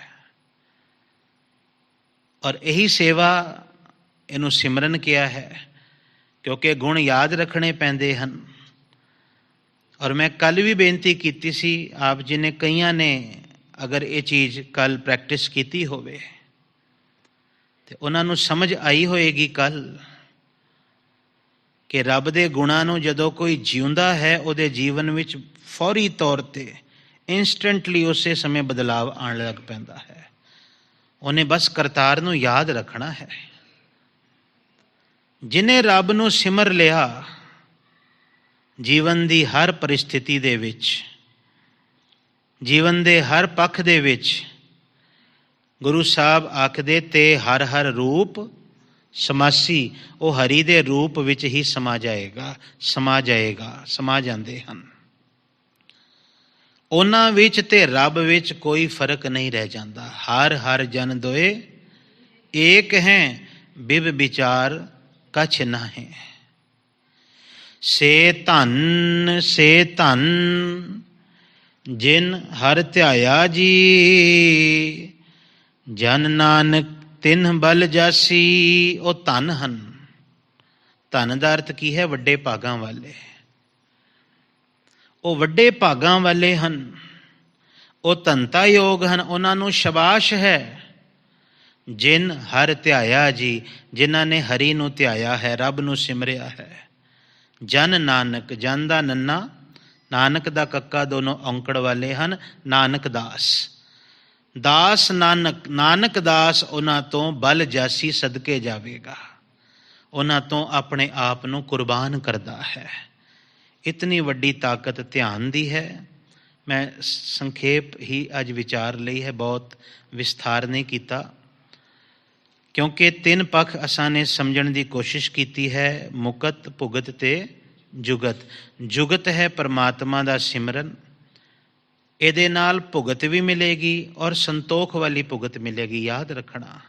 ਔਰ ਇਹੀ ਸੇਵਾ, ਇਹਨੂੰ ਸਿਮਰਨ ਕਿਹਾ ਹੈ, ਕਿਉਂਕਿ ਗੁਣ ਯਾਦ ਰੱਖਣੇ ਪੈਂਦੇ ਹਨ। ਔਰ ਮੈਂ ਕੱਲ੍ਹ ਵੀ ਬੇਨਤੀ ਕੀਤੀ ਸੀ, ਆਪ ਜੀ ਨੇ ਕਈਆਂ ਨੇ ਅਗਰ ਇਹ ਚੀਜ਼ ਕੱਲ੍ਹ ਪ੍ਰੈਕਟਿਸ ਕੀਤੀ ਹੋਵੇ ਤੇ ਉਹਨਾਂ ਨੂੰ ਸਮਝ ਆਈ ਹੋਏਗੀ ਕੱਲ੍ਹ ਕਿ ਰੱਬ ਦੇ ਗੁਣਾਂ ਨੂੰ ਜਦੋਂ ਕੋਈ ਜਿਉਂਦਾ ਹੈ ਉਹਦੇ ਜੀਵਨ ਵਿੱਚ ਫੌਰੀ ਤੌਰ 'ਤੇ ਇੰਸਟੈਂਟਲੀ ਉਸੇ ਸਮੇਂ ਬਦਲਾਵ ਆਉਣ ਲੱਗ ਪੈਂਦਾ ਹੈ। ਉਹਨੇ ਬਸ ਕਰਤਾਰ ਨੂੰ ਯਾਦ ਰੱਖਣਾ ਹੈ। ਜਿਹਨੇ ਰੱਬ ਨੂੰ ਸਿਮਰ ਲਿਆ, ਜੀਵਨ ਦੀ ਹਰ ਪਰਿਸਥਿਤੀ ਦੇ ਵਿੱਚ, ਜੀਵਨ ਦੇ ਹਰ ਪੱਖ ਦੇ ਵਿੱਚ, ਗੁਰੂ ਸਾਹਿਬ ਆਖਦੇ ਤੇ ਹਰ ਹਰ ਰੂਪ ਸਮਾਸੀ, ਉਹ ਹਰੀ ਦੇ ਰੂਪ ਵਿੱਚ ਹੀ ਸਮਾ ਜਾਏਗਾ, ਸਮਾ ਜਾਂਦੇ ਹਨ। ਉਹਨਾਂ ਵਿੱਚ ਤੇ ਰੱਬ ਵਿੱਚ ਕੋਈ ਫਰਕ ਨਹੀਂ ਰਹਿ ਜਾਂਦਾ। ਹਰ ਹਰ ਜਨ ਦੋਏ ਏਕ ਹੈ, ਬਿਬ ਵਿਚਾਰ ਕਛ ਨਾ ਹੈ। ਸੇ ਧਨ ਜਿਨ ਹਰ ਧਿਆਇਆ ਜੀ, ਜਨ ਨਾਨਕ ਤਿਨ ਬਲ ਜਾਸੀ। ਉਹ ਧਨ ਹਨ। ਧਨ ਦਾ ਅਰਥ ਕੀ ਹੈ? ਵੱਡੇ ਭਾਗਾਂ ਵਾਲੇ। ਉਹ ਵੱਡੇ ਭਾਗਾਂ ਵਾਲੇ ਹਨ, ਉਹ ਧਨਤਾ ਯੋਗ ਹਨ, ਉਹਨਾਂ ਨੂੰ ਸ਼ਾਬਾਸ਼ ਹੈ। ਜਿਨ ਹਰ ਧਿਆਇਆ ਜੀ, ਜਿਨ੍ਹਾਂ ਨੇ ਹਰੀ ਨੂੰ ਧਿਆਇਆ ਹੈ, ਰੱਬ ਨੂੰ ਸਿਮਰਿਆ ਹੈ। ਜਨ ਨਾਨਕ, ਜਨ ਦਾ ਨੰਨਾ, ਨਾਨਕ ਦਾ ਕੱਕਾ, ਦੋਨੋਂ ਔਂਕੜ ਵਾਲੇ ਹਨ। ਨਾਨਕ ਦਾਸ ਨਾਨਕ ਦਾਸ ਉਹਨਾਂ ਤੋਂ ਬਲ ਜਾਸੀ, ਸਦਕੇ ਜਾਵੇਗਾ। ਉਹਨਾਂ ਤੋਂ ਆਪਣੇ ਆਪ ਨੂੰ ਕੁਰਬਾਨ ਕਰਦਾ ਹੈ। ਇਤਨੀ ਵੱਡੀ ਤਾਕਤ ਧਿਆਨ ਦੀ ਹੈ। ਮੈਂ ਸੰਖੇਪ ਹੀ ਅੱਜ ਵਿਚਾਰ ਲਈ ਹੈ, ਬਹੁਤ ਵਿਸਥਾਰ ਨਹੀਂ ਕੀਤਾ, ਕਿਉਂਕਿ ਤਿੰਨ ਪੱਖ ਅਸਾਂ ਨੇ ਸਮਝਣ ਦੀ ਕੋਸ਼ਿਸ਼ ਕੀਤੀ ਹੈ, ਮੁਕਤ, ਭੁਗਤ ਤੇ ਜੁਗਤ। ਜੁਗਤ ਹੈ ਪਰਮਾਤਮਾ ਦਾ ਸਿਮਰਨ, ਇਹਦੇ ਨਾਲ ਭੁਗਤ ਵੀ ਮਿਲੇਗੀ ਔਰ ਸੰਤੋਖ ਵਾਲੀ ਭੁਗਤ ਮਿਲੇਗੀ। ਯਾਦ ਰੱਖਣਾ,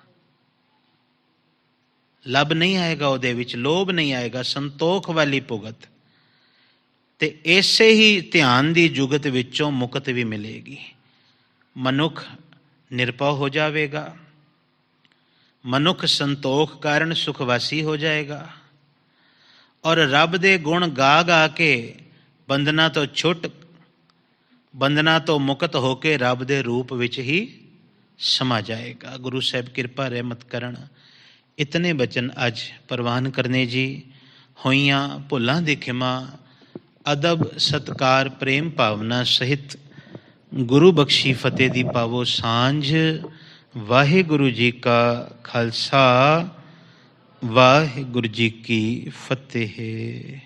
ਲੱਭ ਨਹੀਂ ਆਏਗਾ ਉਹਦੇ ਵਿੱਚ, ਲੋਭ ਨਹੀਂ ਆਏਗਾ, ਸੰਤੋਖ ਵਾਲੀ ਭੁਗਤ। ਤੇ ਇਸੇ ਹੀ ਧਿਆਨ ਦੀ ਜੁਗਤ ਵਿੱਚੋਂ ਮੁਕਤ ਵੀ ਮਿਲੇਗੀ। ਮਨੁੱਖ ਨਿਰਭਉ ਹੋ ਜਾਵੇਗਾ, ਮਨੁੱਖ ਸੰਤੋਖ ਕਾਰਨ ਸੁਖਵਾਸੀ ਹੋ ਜਾਏਗਾ ਔਰ ਰੱਬ ਦੇ ਗੁਣ ਗਾ ਕੇ ਬੰਧਨਾਂ ਤੋਂ ਛੁੱਟ, ਬੰਧਨਾਂ ਤੋਂ ਮੁਕਤ ਹੋ ਕੇ ਰੱਬ ਦੇ ਰੂਪ ਵਿੱਚ ਹੀ ਸਮਾ ਜਾਏਗਾ। ਗੁਰੂ ਸਾਹਿਬ ਕਿਰਪਾ ਰਹਿਮਤ ਕਰਨ। ਇਤਨੇ ਬਚਨ ਅੱਜ ਪ੍ਰਵਾਨ ਕਰਨੇ ਜੀ। ਹੋਈਆਂ ਭੁੱਲਾਂ ਦੀ ਖਿਮਾ, ਅਦਬ ਸਤਕਾਰ ਪ੍ਰੇਮ ਭਾਵਨਾ ਸਹਿਤ ਗੁਰੂ ਬਖਸ਼ੀ ਫਤਿਹ ਦੀ ਪਾਵੋ ਸਾਂਝ। ਵਾਹਿਗੁਰੂ ਜੀ ਕਾ ਖਾਲਸਾ, ਵਾਹਿਗੁਰੂ ਜੀ ਕੀ ਫਤਿਹ।